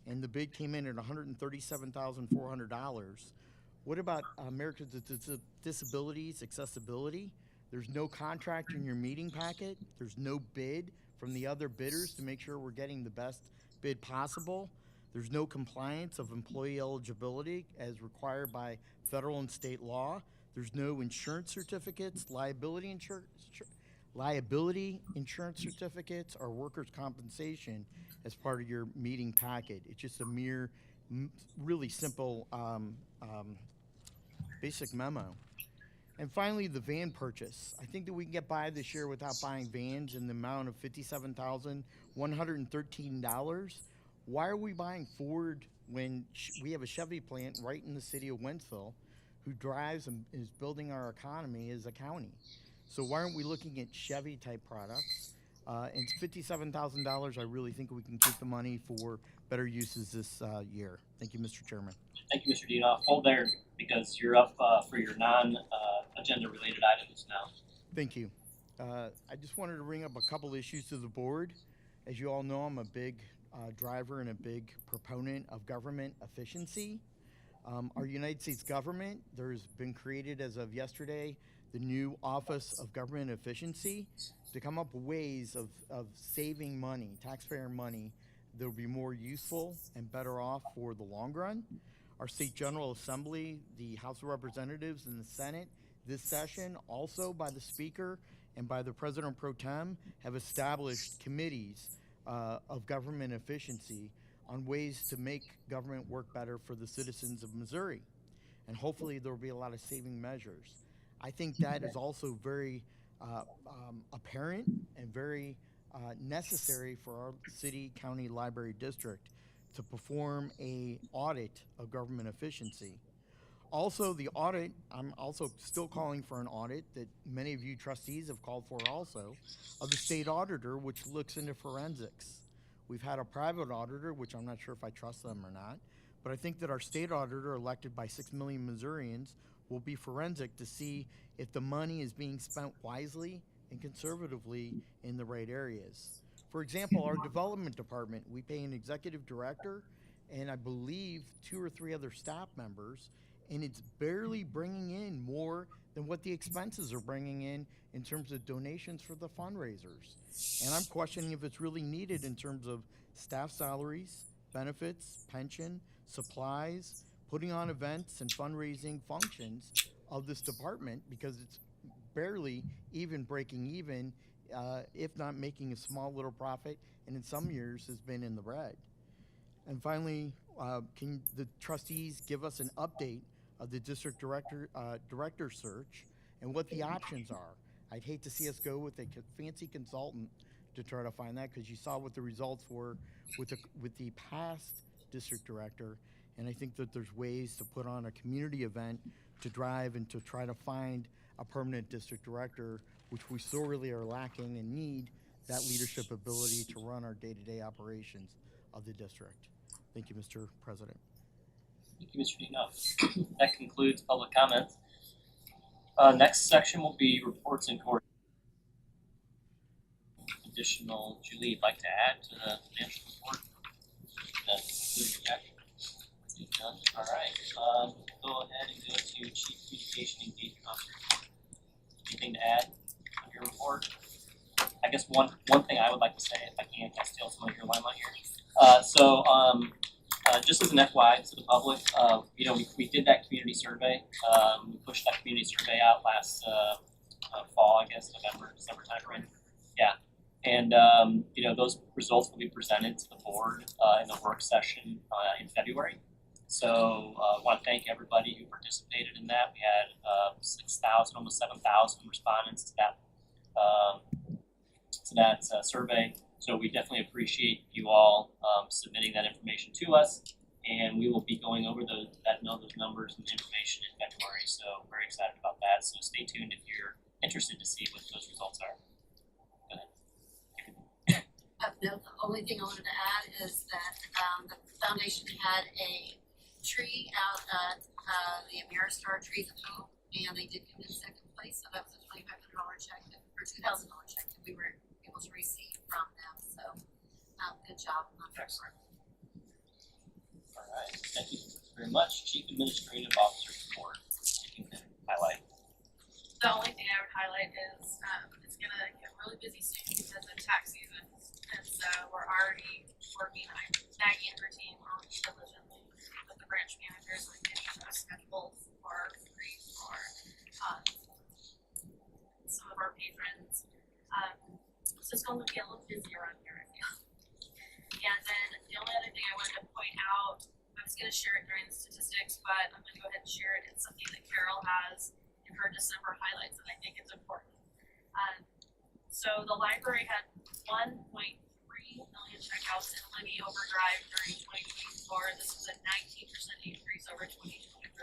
and the bid came in at $137,400. What about Americans with Disabilities accessibility? There's no contract in your meeting packet. There's no bid from the other bidders to make sure we're getting the best bid possible. There's no compliance of employee eligibility as required by federal and state law. There's no insurance certificates, liability insurance certificates, or workers' compensation as part of your meeting packet. It's just a mere, really simple, basic memo. And finally, the van purchase. I think that we can get by this year without buying vans in the amount of $57,113. Why are we buying Ford when we have a Chevy plant right in the city of Wentzville who drives and is building our economy as a county? So why aren't we looking at Chevy type products? And $57,000, I really think we can keep the money for better uses this year. Thank you, Mr. Chairman. Thank you, Mr. Dienoff. Hold there because you're up for your non-agenda related items now. Thank you. I just wanted to bring up a couple issues to the board. As you all know, I'm a big driver and a big proponent of government efficiency. Our United States government, there's been created as of yesterday the new Office of Government Efficiency to come up with ways of saving money, taxpayer money, that will be more useful and better off for the long run. Our State General Assembly, the House of Representatives, and the Senate this session, also by the Speaker and by the President Pro Tem, have established committees of government efficiency on ways to make government work better for the citizens of Missouri. And hopefully there will be a lot of saving measures. I think that is also very apparent and very necessary for our city, county, library district to perform a audit of government efficiency. Also, the audit, I'm also still calling for an audit that many of you trustees have called for also, of the state auditor, which looks into forensics. We've had a private auditor, which I'm not sure if I trust them or not, but I think that our state auditor, elected by 6 million Missourians, will be forensic to see if the money is being spent wisely and conservatively in the right areas. For example, our development department, we pay an executive director and I believe 2 or 3 other staff members, and it's barely bringing in more than what the expenses are bringing in terms of donations for the fundraisers. And I'm questioning if it's really needed in terms of staff salaries, benefits, pension, supplies, putting on events and fundraising functions of this department, because it's barely even breaking even, if not making a small little profit, and in some years has been in the red. And finally, can the trustees give us an update of the district director search and what the options are? I'd hate to see us go with a fancy consultant to try to find that, because you saw what the results were with the past district director, and I think that there's ways to put on a community event to drive and to try to find a permanent district director, which we sorely are lacking and need that leadership ability to run our day-to-day operations of the district. Thank you, Mr. President. Thank you, Mr. Dino. That concludes public comments. Next section will be reports and court. Additional, Julie, you'd like to add to the financial report? That's Jack. All right. Go ahead and go to Chief Communication and Engagement Officer report. Anything to add on your report? I guess one thing I would like to say, if I can steal some of your limelight here. Just as an FYI to the public, we did that community survey. We pushed that community survey out last fall, I guess, November, December timeframe. Yeah. And those results will be presented to the board in the work session in February. So I want to thank everybody who participated in that. We had 6,000, almost 7,000 respondents to that survey. So we definitely appreciate you all submitting that information to us, and we will be going over those numbers and information in February. So very excited about that. So stay tuned if you're interested to see what those results are. Go ahead. No, the only thing I wanted to add is that the foundation had a tree out at the Ameristar Trees at Home, and they did come in second place. So that was a $2,500 check or $2,000 check that we were able to receive from them. So good job on that part. All right, thank you very much. Chief Administrative Officer report. You can highlight. The only thing I would highlight is it's gonna get really busy soon because of tax season, and so we're already working. Maggie and her team are working diligently with the branch managers on getting those schedules for free for some of our patrons. So it's going to be a little busy around here, I feel. And then the only other thing I wanted to point out, I was going to share it during the statistics, but I'm going to go ahead and share it. It's something that Carol has in her December highlights, and I think it's important. So the library had 1.3 million checkouts in Libby Overdrive during 2024. This was a 19% increase over 2023.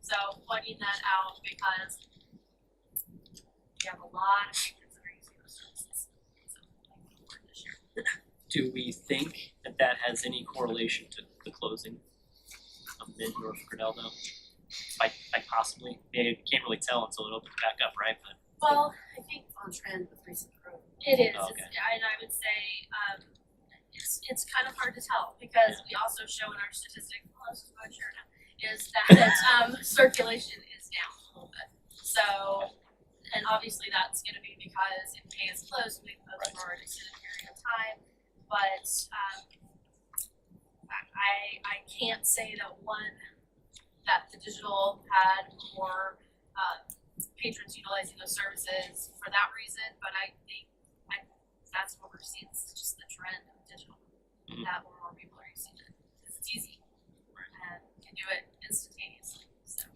So pointing that out because we have a lot of patrons that are using those services. So I think it's important to share. Do we think that has any correlation to the closing of Mid-North Grinnell though? Like possibly? You can't really tell until it opens back up, right? But Well, I think On trend with recent growth. it is. Okay. And I would say it's kind of hard to tell because we also show in our statistics, well, this is what I share now, is that circulation is down a little bit. So, and obviously that's going to be because if K is closed, we close for an extended period of time. But I can't say that the digital had more patrons utilizing those services for that reason, but I think that's what we're seeing. It's just the trend of digital, that more people are using it because it's easy and you can do it instantaneously. So.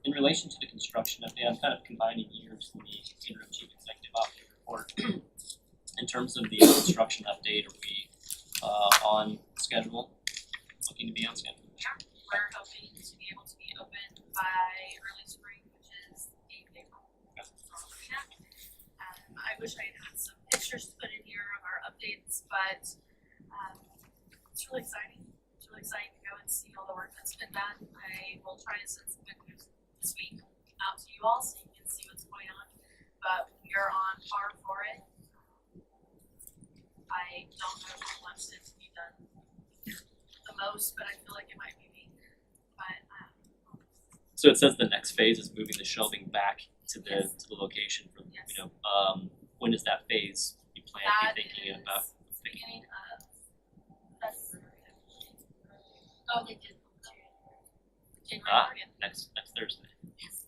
In relation to the construction update, I'm kind of combining years in the interim chief executive officer report. In terms of the construction update, are we on schedule? Looking to be on schedule? Yeah, we're hoping to be able to be open by early spring, which is the 8th of April. That's what we're looking at. I wish I had some pictures to put in here of our updates, but it's really exciting. It's really exciting to go into see all the work that's been done. I will try to send some good news this week out to you all so you can see what's going on. But we are on par for it. I don't know who wants it to be done the most, but I feel like it might be me. But So it says the next phase is moving the shelving back to the Yes. to the location from Yes. when is that phase you plan to that be thinking is about? beginning of February. Oh, they did. January Ah. 30th. Next Thursday.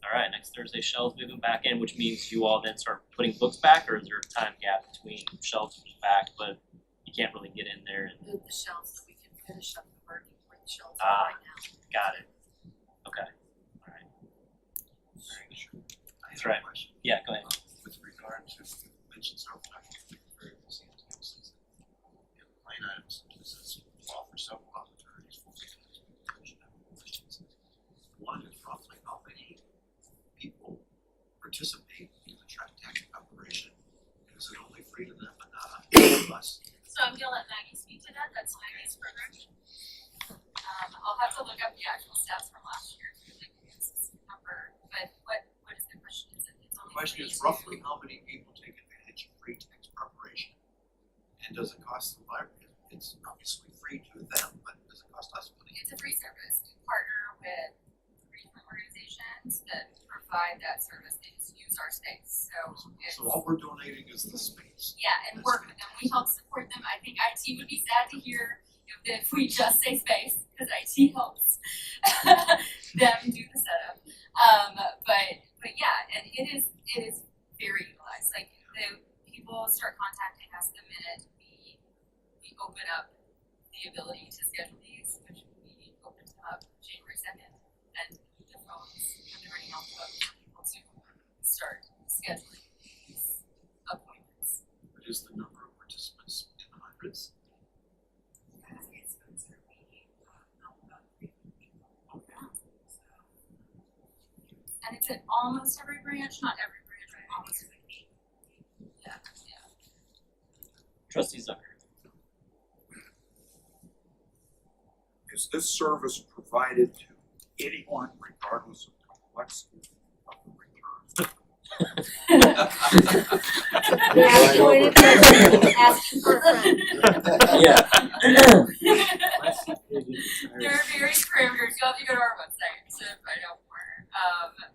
Alright, next Thursday shelves moving back in, which means you all then start putting books back, or is there a time gap between shelves moving back, but you can't really get in there and Move the shelves so we can finish up the work where the shelves Ah. are right now. got it. Okay. Alright. I That's have a right. question. Yeah, go ahead. With regard to, you mentioned several times, very CMTs and line items, this is offer several opportunities for questions. One is roughly how many people participate in the track tax operation? Is it only free to them and not to us? So I'm gonna let Maggie speak to that. That's Maggie's program. I'll have to look up the actual stats from last year to give you a specific number. But what is the question? Is it it's The only question free is to- roughly how many people take advantage of free tax preparation? And does it cost the library? It's obviously free to them, but does it cost us money? It's a free service. We partner with 3 different organizations that provide that service. They just use our space. So it's So all we're donating is the space. yeah, and work with them. We help support them. I think IT would be sad to hear if we just say space, because IT helps them do the setup. But yeah, and it is very utilized. Like the people start contacting us the minute we open up the ability to schedule these, which we opened them up January 2nd, and the phones and everything else up for people to start scheduling these appointments. But is the number of participants in the hundreds? And it's at almost every branch, not every branch, but almost every. Yeah, yeah. Trustee Zucker. Is this service provided to anyone regardless of complexity of the return? Asking for a friend. Yeah. Let's see if they get There tired. are various parameters, you'll have to go to our website to find out more.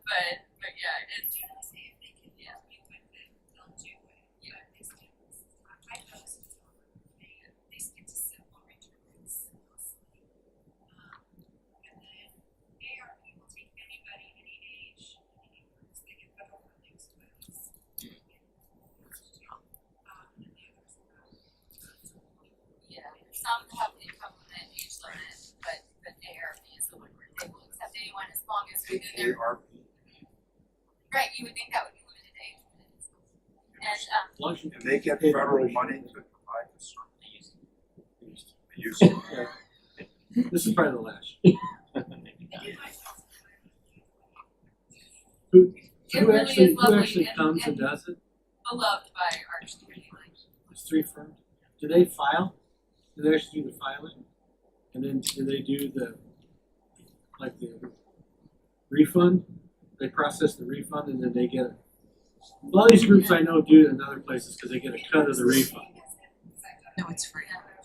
But yeah, it's, yeah. Yeah, some have income limit, age limit, but ARP is the one where they will accept anyone as long as within their, AARP? right, you would think that would be limited age. And, As long as you And they get pay federal the- money to provide this service. They use Yeah. This is probably the last. Who It really is who lovely actually and- comes and and- does it? beloved by our community, like, It's 3 firms. Do they file? Do they actually do the filing? And then do they do the refund? They process the refund and then they get a lot of these groups I know do it in other places because they get a cut of the refund. No, it's free.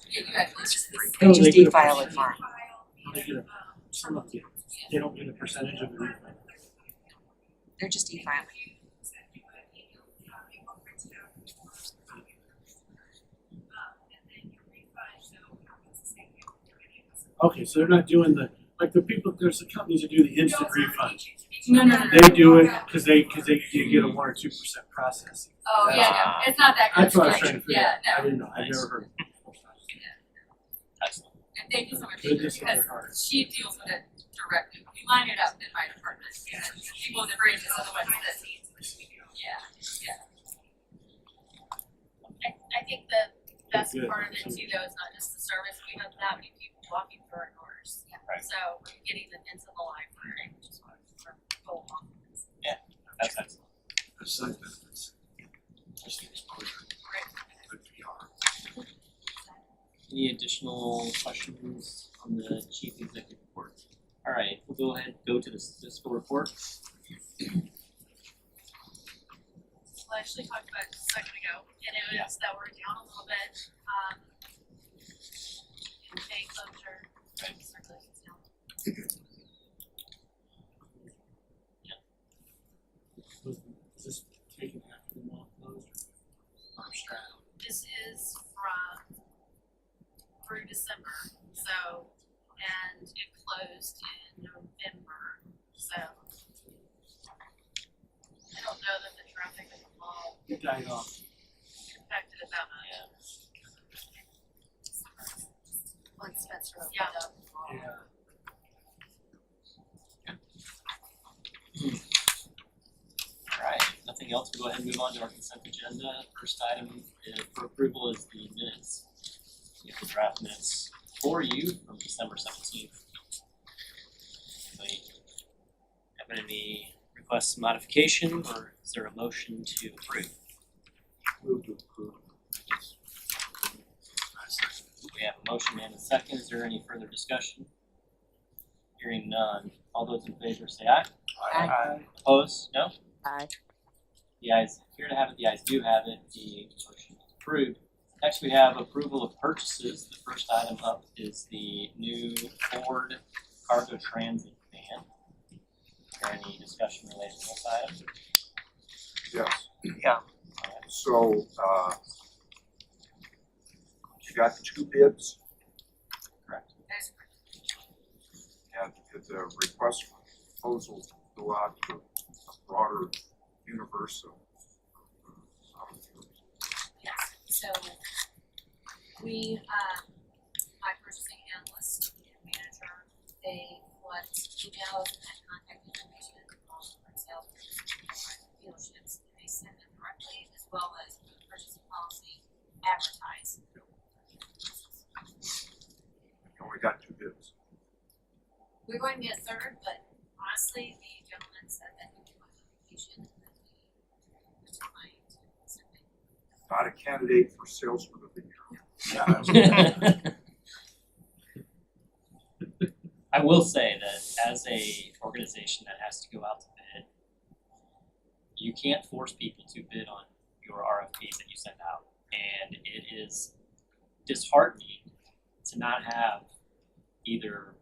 yeah, you actually just free. They No, just get a e-file it percentage. fine. They get a, some of them, they don't get a percentage of the refund. They're just e-filing. Okay, so they're not doing like the people, there's the companies that do the instant refund. No. They do it because you get a 1 or 2% processing. Oh, yeah, no, it's not that That's what I was good. trying to figure Yeah, out. I no, didn't know, I've never heard. Excellent. and thank you so much, Goodness Peter, of their because hearts. she deals with it directly. We line it up in my department, and people in the branches are the ones that, yeah. I think the best Good. part of it too, though, is not just the service, we have that many people walking through our doors. Right. So we're getting them into the library, which is what we're going on. That's excellent. The side benefits, just the exposure, good PR. Any additional questions on the chief executive report? All right, we'll go ahead and go to the statistical report. Well, I actually talked about it a second ago, and it was that we're down a little bit, in pay closure, circulation's down. Is this taken after the mall closed or straddle? This is from through December, so, and it closed in November, so. I don't know that the traffic in the mall It died off. impacted it that much. When Spencer opened Yeah. up. Yeah. All right, nothing else, we'll go ahead and move on to our consent agenda. First item for approval is the minutes. We have the draft minutes for you from December 17th. Anybody have any requests of modification, or is there a motion to approve? Move to approve. We have a motion and a second, is there any further discussion? Hearing none, all those in favor say aye. Aye. Opposed, no? Aye. The ayes appear to have it, the ayes do have it, the motion is approved. Next, we have approval of purchases. The first item up is the new Ford Cargo Transit van. Is there any discussion related to this item? Yes. Yeah. So, you got 2 bids, Correct. That's correct. and did the request for proposal go out to a broader universe of Yes, so we, my purchasing analyst and manager, they collect emails and contact information from sales dealerships, and they send them directly, as well as purchasing policy advertise. and we got 2 bids. We're going to get a third, but honestly, the gentleman said that he was on vacation and that he was trying to submit. Not a candidate for salesman of the year. I will say that as a organization that has to go out to bid, you can't force people to bid on your RFPs that you send out. And it is disheartening to not have either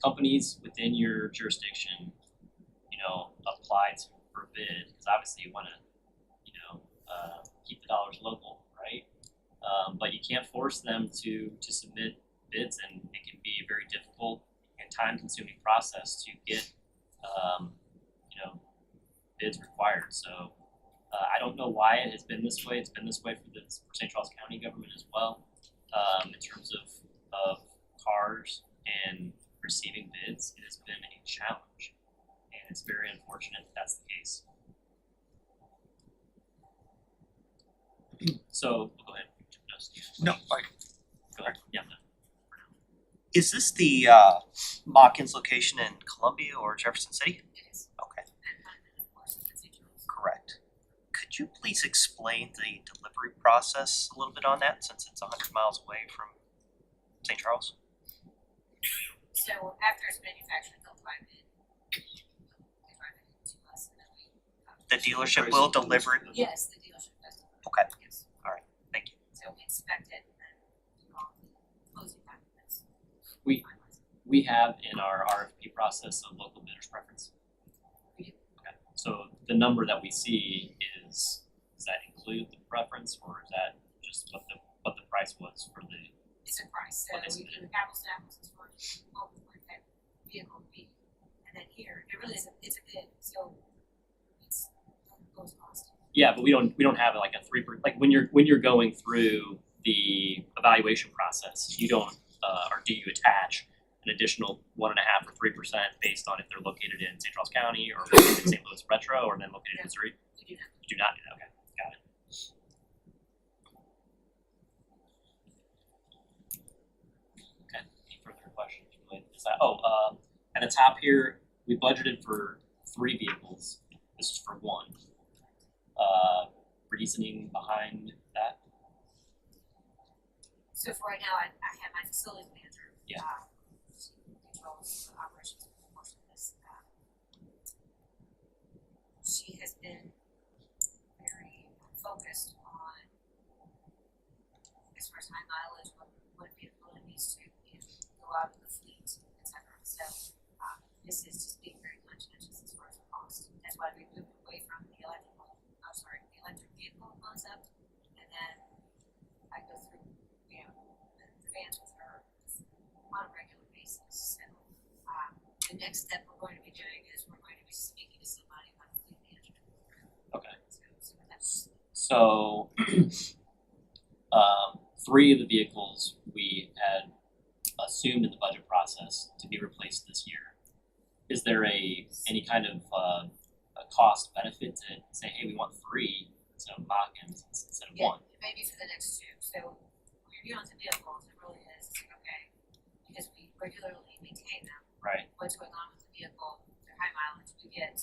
companies within your jurisdiction, apply for a bid, because obviously you want to, keep the dollars local, right? But you can't force them to submit bids, and it can be a very difficult and time-consuming process to get, bids required. So I don't know why it has been this way. It's been this way for St. Charles County government as well, in terms of cars and receiving bids. It has been a challenge, and it's very unfortunate that that's the case. So we'll go ahead. No, Go ahead. Yeah. No. is this the Mawkins location in Columbia or Jefferson City? It is, Okay, and of course, it's St. Charles. correct. Could you please explain the delivery process a little bit on that, since it's 100 miles away from St. Charles? So after it's manufactured, they'll drive it. They drive it to us, and then we. The dealership will deliver it? Yes, the dealership does. Okay. Yes. Thank you. So we inspect it and then do all the closing documents. We- Finalize it. We have in our RFP process a local bidder's preference. We do. Okay. So the number that we see does that include the preference, or is that just what the price was for the? It's a price, so What they we submitted. can apples to apples as far as what that vehicle would be. And then here, it really is it's a bid, so it's lowest cost. Yeah, but we don't have like a 3%, like when you're going through the evaluation process, you don't or do you attach an additional 1.5% or 3% based on if they're located in St. Charles County or located in St. Louis Retro or then located in Missouri? We do that. You do not do that. Okay, got it. Okay, any further questions related to that? At the top here, we budgeted for 3 vehicles. This is for 1. Reasoning behind that? So for right now, I have my facilities manager. Yeah. She controls the operations portion of this. She has been very focused on, as far as high mileage, what vehicle it needs to, go out of the fleet, et cetera. So, this is just being very conscientious as far as cost. That's why we moved away from the electric vehicle concept, and then I go through, the vans with her on a regular basis. So, the next step we're going to be doing is we're going to be speaking to somebody about the fleet management program. Okay. So that's So, 3 of the vehicles we had assumed in the budget process to be replaced this year. Is there any kind of a cost benefit to say, hey, we want 3 instead of Mach-Ins instead of 1? Maybe for the next 2. So when you're dealing with vehicles, it really is okay because we regularly maintain them. Right. What's going on with the vehicle? They're high mileage. We get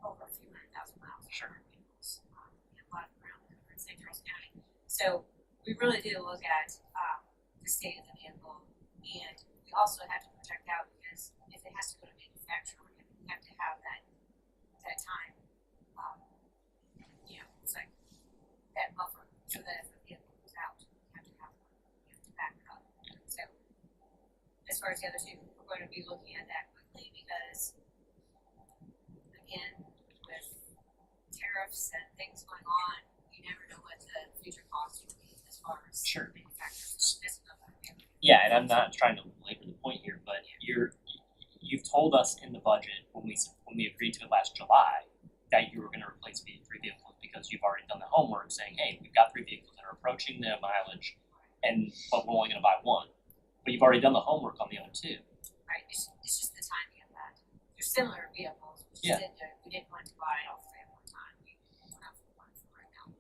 over a few 100,000 miles. Sure. On our vehicles. We have a lot of ground cover in St. Charles County. So we really do look at the state of the vehicle, and we also have to protect out because if it has to go to manufacturer, we have to have that time. It's like that buffer so that if the vehicle goes out, you have to have one, to back it up. So as far as the other 2, we're going to be looking at that quickly because again, with tariffs and things going on, you never know what the future costs will be as far as Sure. manufacturers. That's another vehicle. Yeah, and I'm not trying to belabor the point here, but you've told us in the budget when we agreed to it last July that you were going to replace 3 vehicles because you've already done the homework saying, hey, we've got 3 vehicles that are approaching the mileage, but we're only going to buy 1. But you've already done the homework on the other 2. Right, it's just the timing of that. They're similar vehicles, we just Yeah. we didn't want to buy all 3 at one time. We went out for one for right now.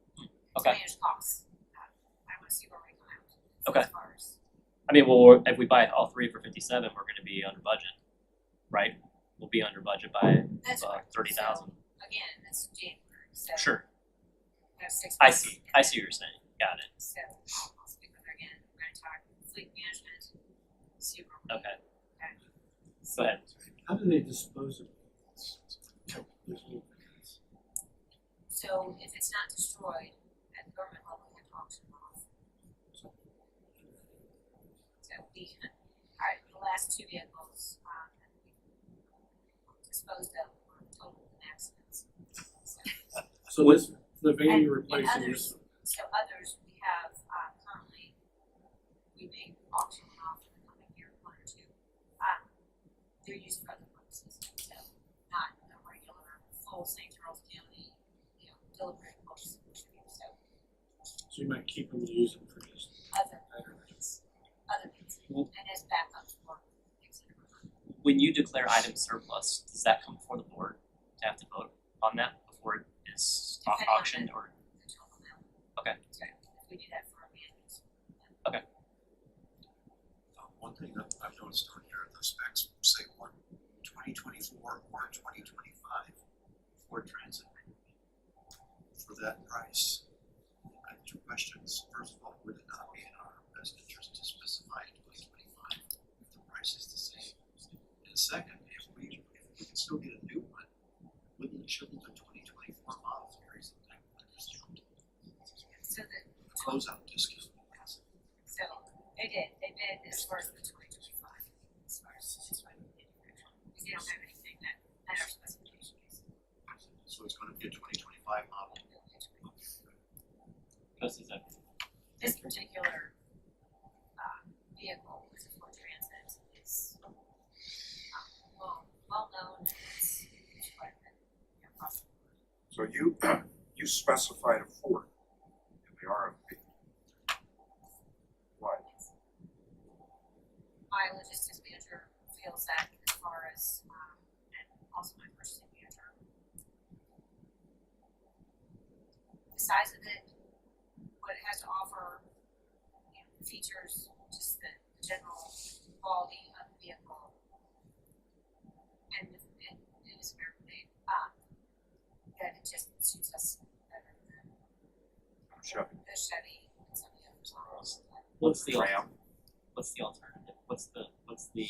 Okay. To manage costs. I want to see where we come out. Okay. As far as, I mean, well, if we buy all 3 for 57, we're going to be under budget, right? We'll be under budget by that's right. 30,000. So, again, that's January, so. Sure. We have 6 I months. see what you're saying. Got it. So, I'll speak with her again, we're gonna talk fleet management, see where we. Okay. Okay. Go ahead. How do they dispose of these? There's no plans. So, if it's not destroyed, at the government level, we have to auction them off. So the last 2 vehicles, that we disposed of were total accidents. So this, the van you're And replacing others, is, so others we have, currently, we may auction them off in the coming year, 1 or 2. They're used for other purposes, so not a regular full St. Charles County, delivery books, so so you might keep them and use them for just other things, and as backup for things that are going on. When you declare item surplus, does that come before the board to have to vote on that before it is Depending on auctioned or? The total amount. Okay. So if we do that for our vehicles. One thing that I've noticed on here, the specs say 2024 or 2025 Ford Transit. For that price, I have 2 questions. First of all, would it not be in our best interest to specify 2025 if the price is the same? And second, if we can still get a new one, shouldn't the 2024 model carry some type of a discount? So the Closeout discount. So they did as far as the 2025, as far as manufacturing, because they don't have anything that our specifications. So it's gonna be a 2025 model. This is a This particular vehicle, which is Ford Transit, is well known. It's quite a bit across the board. So you specified a Ford in the RFP. Why? My logistics manager feels that as far as, and also my purchasing manager. The size of it, what it has to offer, the features, just the general quality of the vehicle. And it is American made, that it just suits us better than Chevy. the Chevy and some of the other models. what's the Ram. what's the alternative? What's the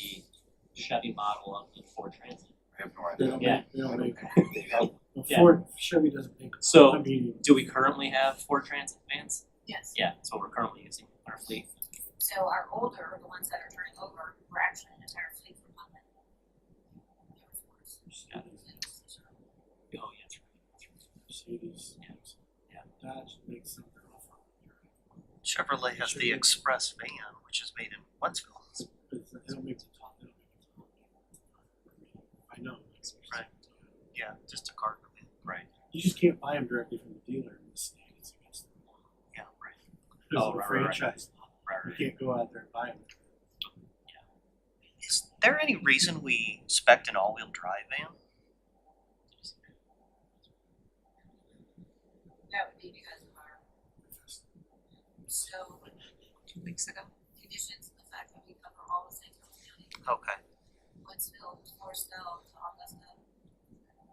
Chevy model of the Ford Transit? I have no They idea. don't Yeah. make, they don't make, well, Yeah. Ford, Chevy doesn't make. So, I mean, do we currently have Ford Transit vans? Yes. Yeah, that's what we're currently using in our fleet. So our older, the ones that are turning over, were actually an entire fleet from London. Yeah. Oh, yeah, that's right. Mercedes, Yeah. Dodge makes some off. Chevrolet has the Express van, which is made in Wentzville. But they don't make the top, they don't make the top. I know. Right. Yeah, just a cargo van. Right. You just can't buy them directly from the dealer in the state, it's against the law. Yeah, right. There's Oh, a right, right, right. franchise law. Right, You can't go out there and buy them. Is there any reason we spec'd an all-wheel drive van? That would be because of our, so 2 weeks ago. conditions, the fact that we cover all the St. Charles County, Okay. Woodsville, Morrisville, to Augusta,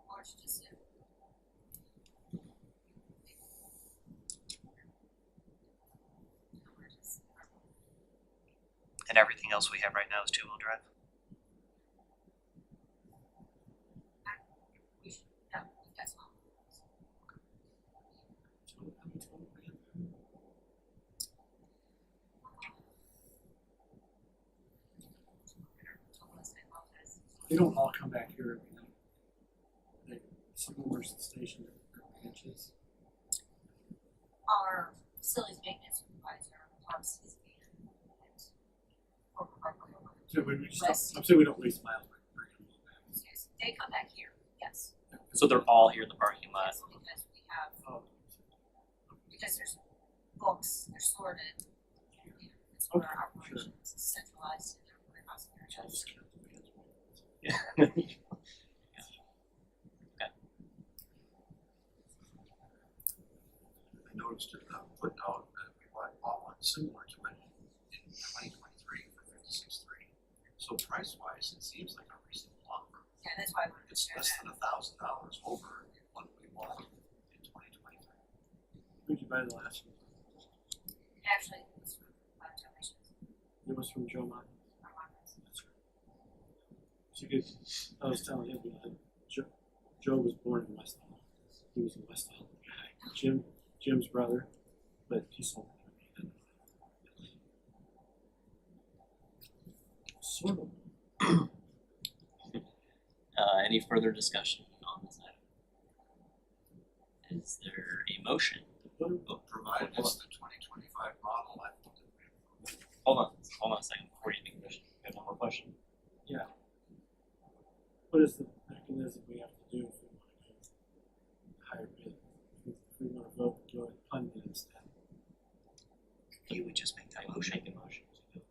Orange to Sioux. And everything else we have right now is two-wheel drive? We should, yeah, that's all. They don't all come back here every night. Some of them are stationed at branches. Our facilities maintenance supervisor parks his van at Corporate Parkway. So we just West. don't, I'm saying we don't waste miles by bringing them all back. Yes, they come back here, yes. So they're all here in the parking lot. Yes, because we have, Oh, because there's books, they're sorted. It's where our Okay, operations is centralized in their warehouse so I area. just count the vans. I noticed it footnote that we bought one similar to it in 2023 for 56.3. So price wise, it seems like a reasonable offer. Yeah, that's why I wanted to It's share less that. than $1,000 over what we bought in 2023. Who'd you buy the last one? Actually, it was from donations It was from Joe Martin. from our friends. That's right. So good. I was telling him that Joe was born in West Hall. He was a West Hall guy. Jim's brother, but he sold it. Sort of. Any further discussion on this item? Is there a motion? Provided it's the 2025 model, I think that we Hold on a second before you make a motion. You have one more question? Yeah. What is the mechanism we have to do if we want to go higher bid? If we want to vote to go and fund it instead? You would just make that motion. Make a motion to do it.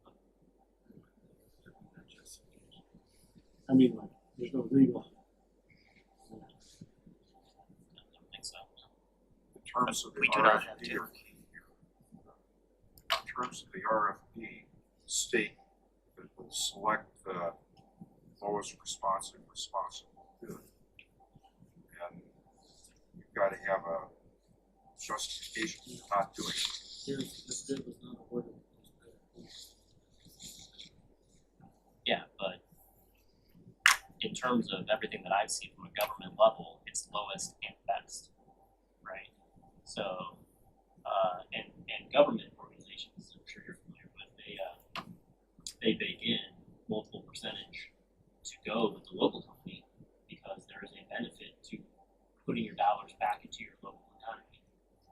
I mean, like, there's no legal. I don't think so. In terms of the We do not have RFP, to. in terms of the RFP, state that will select the lowest responsible bid. And you've got to have a justification for not doing it. Here's, this bid was not awarded. Yeah, but in terms of everything that I've seen from a government level, it's lowest and best, right? So, and government organizations, I'm sure you're familiar with, they bake in multiple percentage to go with the local company because there is a benefit to putting your dollars back into your local economy.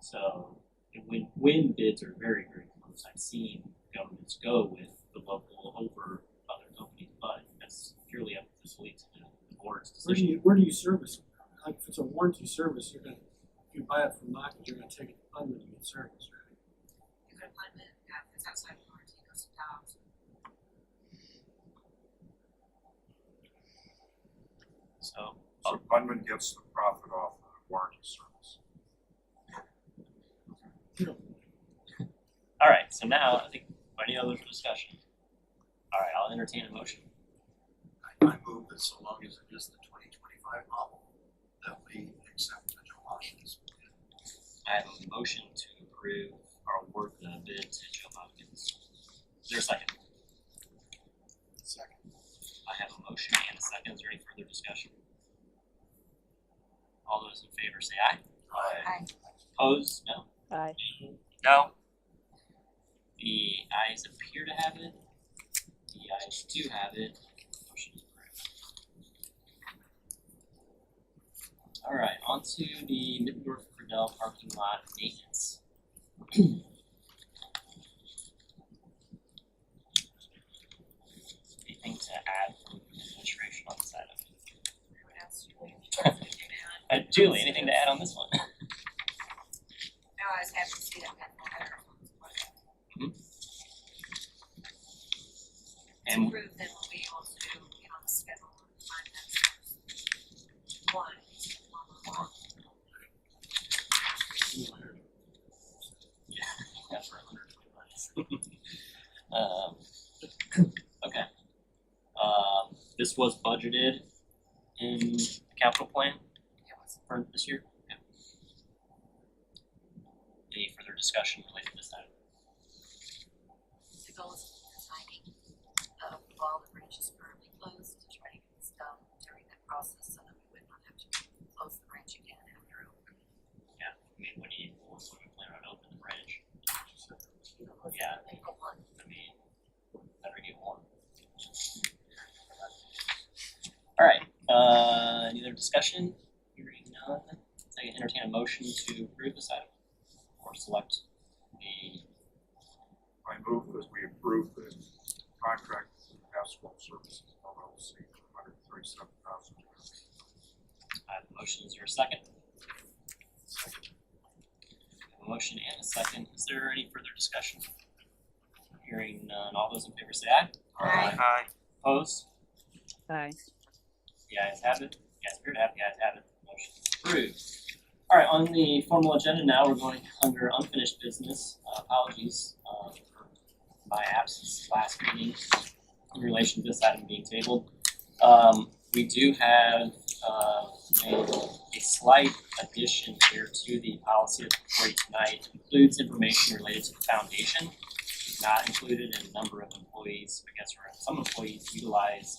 So, and when bids are very, very close, I've seen governments go with the local over other companies, but that's purely up to the fleet and the board's decision. Where do you service them? Like, if it's a warranty service, you're gonna, if you buy it from Knockers, you're gonna take it to Putnam to get service, right? You could apply it, if it's outside of warranty, it goes to Dobbs. So, So Budman gets the profit off of the warranty service. all right, so now I think any other discussion? All right, I'll entertain a motion. I move that so long as it is the 2025 model, that we accept the Joe Washington's bid. I have a motion to approve or award the bid to Joe Hopkins. there a second? Second. I have a motion and a second. Is there any further discussion? All those in favor say aye. Aye. Opposed? No. Aye. No. The ayes appear to have it. The ayes do have it. Motion is approved. Alright, on to the Middendorf Cordell parking lot maintenance. Anything to add from administration on this item? What else do we have to add? Julie, anything to add on this one? No, I was happy to see that. To And prove that we'll be able to get on the schedule and find that one. yeah, for 120 okay. This was budgeted in the capital plan for this year? Yeah. Any further discussion related to this item? The goal is the timing of while the bridge is currently closed to try to get this done during that process so that we would not have to close the bridge again after opening. Yeah, I mean, when we plan on opening the bridge, yeah, April 1. I mean, better get one. Alright, any other discussion? Hearing none, I can entertain a motion to approve this item or select the, I move that we approve the contract with Asphalt Services LLC for $137,000. I have a motion, is there a second? A motion and a second, is there any further discussion? Hearing none, all those in favor say aye. Aye. Aye. Opposed? Aye. The ayes have it, the ayes appear to have, the ayes have it, motion is approved. Alright, on the formal agenda now, we're going under unfinished business, apologies, for my absence last meeting in relation to this item being tabled. We do have, made a slight addition here to the policy that's before you tonight. It includes information related to the foundation, not included in a number of employees, I guess, or some employees utilize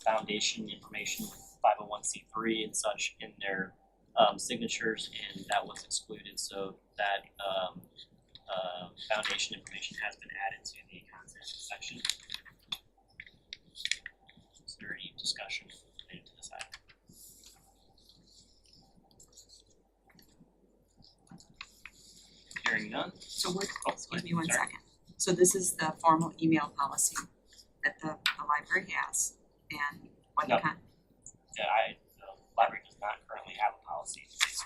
foundation information, 501c3 and such in their signatures, and that was excluded, so that foundation information has been added to the content section. Is there any discussion related to this item? Hearing none? So what, Oh, excuse me one sorry. second. So this is the formal email policy that the library has and what the No. con- The library does not currently have a policy in place.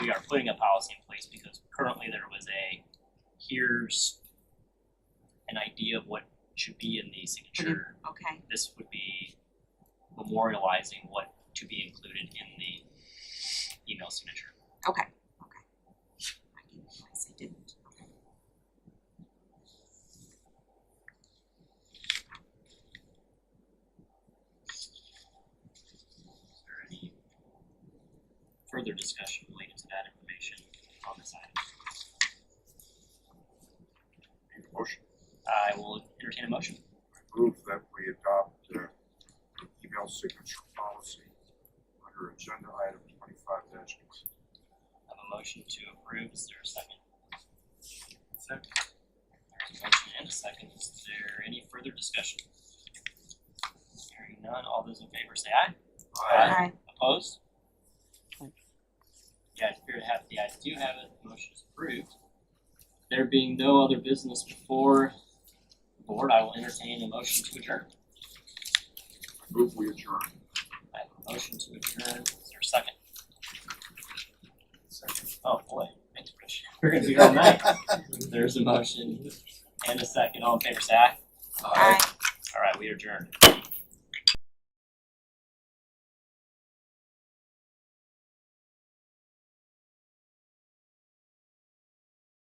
We are putting a policy in place because currently there was here's an idea of what should be in the signature. okay, This would be memorializing what to be included in the email signature. okay. I didn't realize I didn't, okay. Is there any further discussion related to that information on this item? Need a motion? I will entertain a motion. I move that we adopt the email signature policy under agenda item 25-2. I have a motion to approve. Is there a second? Second. There's a motion and a second. Is there any further discussion? Hearing none, all those in favor say aye. Aye. Opposed? The ayes appear to have it. The ayes do have it. The motion is approved. There being no other business before the board, I will entertain a motion to adjourn. I move we adjourn. I have a motion to adjourn. Is there a second? Oh boy, thanks, Rich. We're gonna be here all night. There's a motion and a second. All in favor say aye. Aye. All right, we adjourn.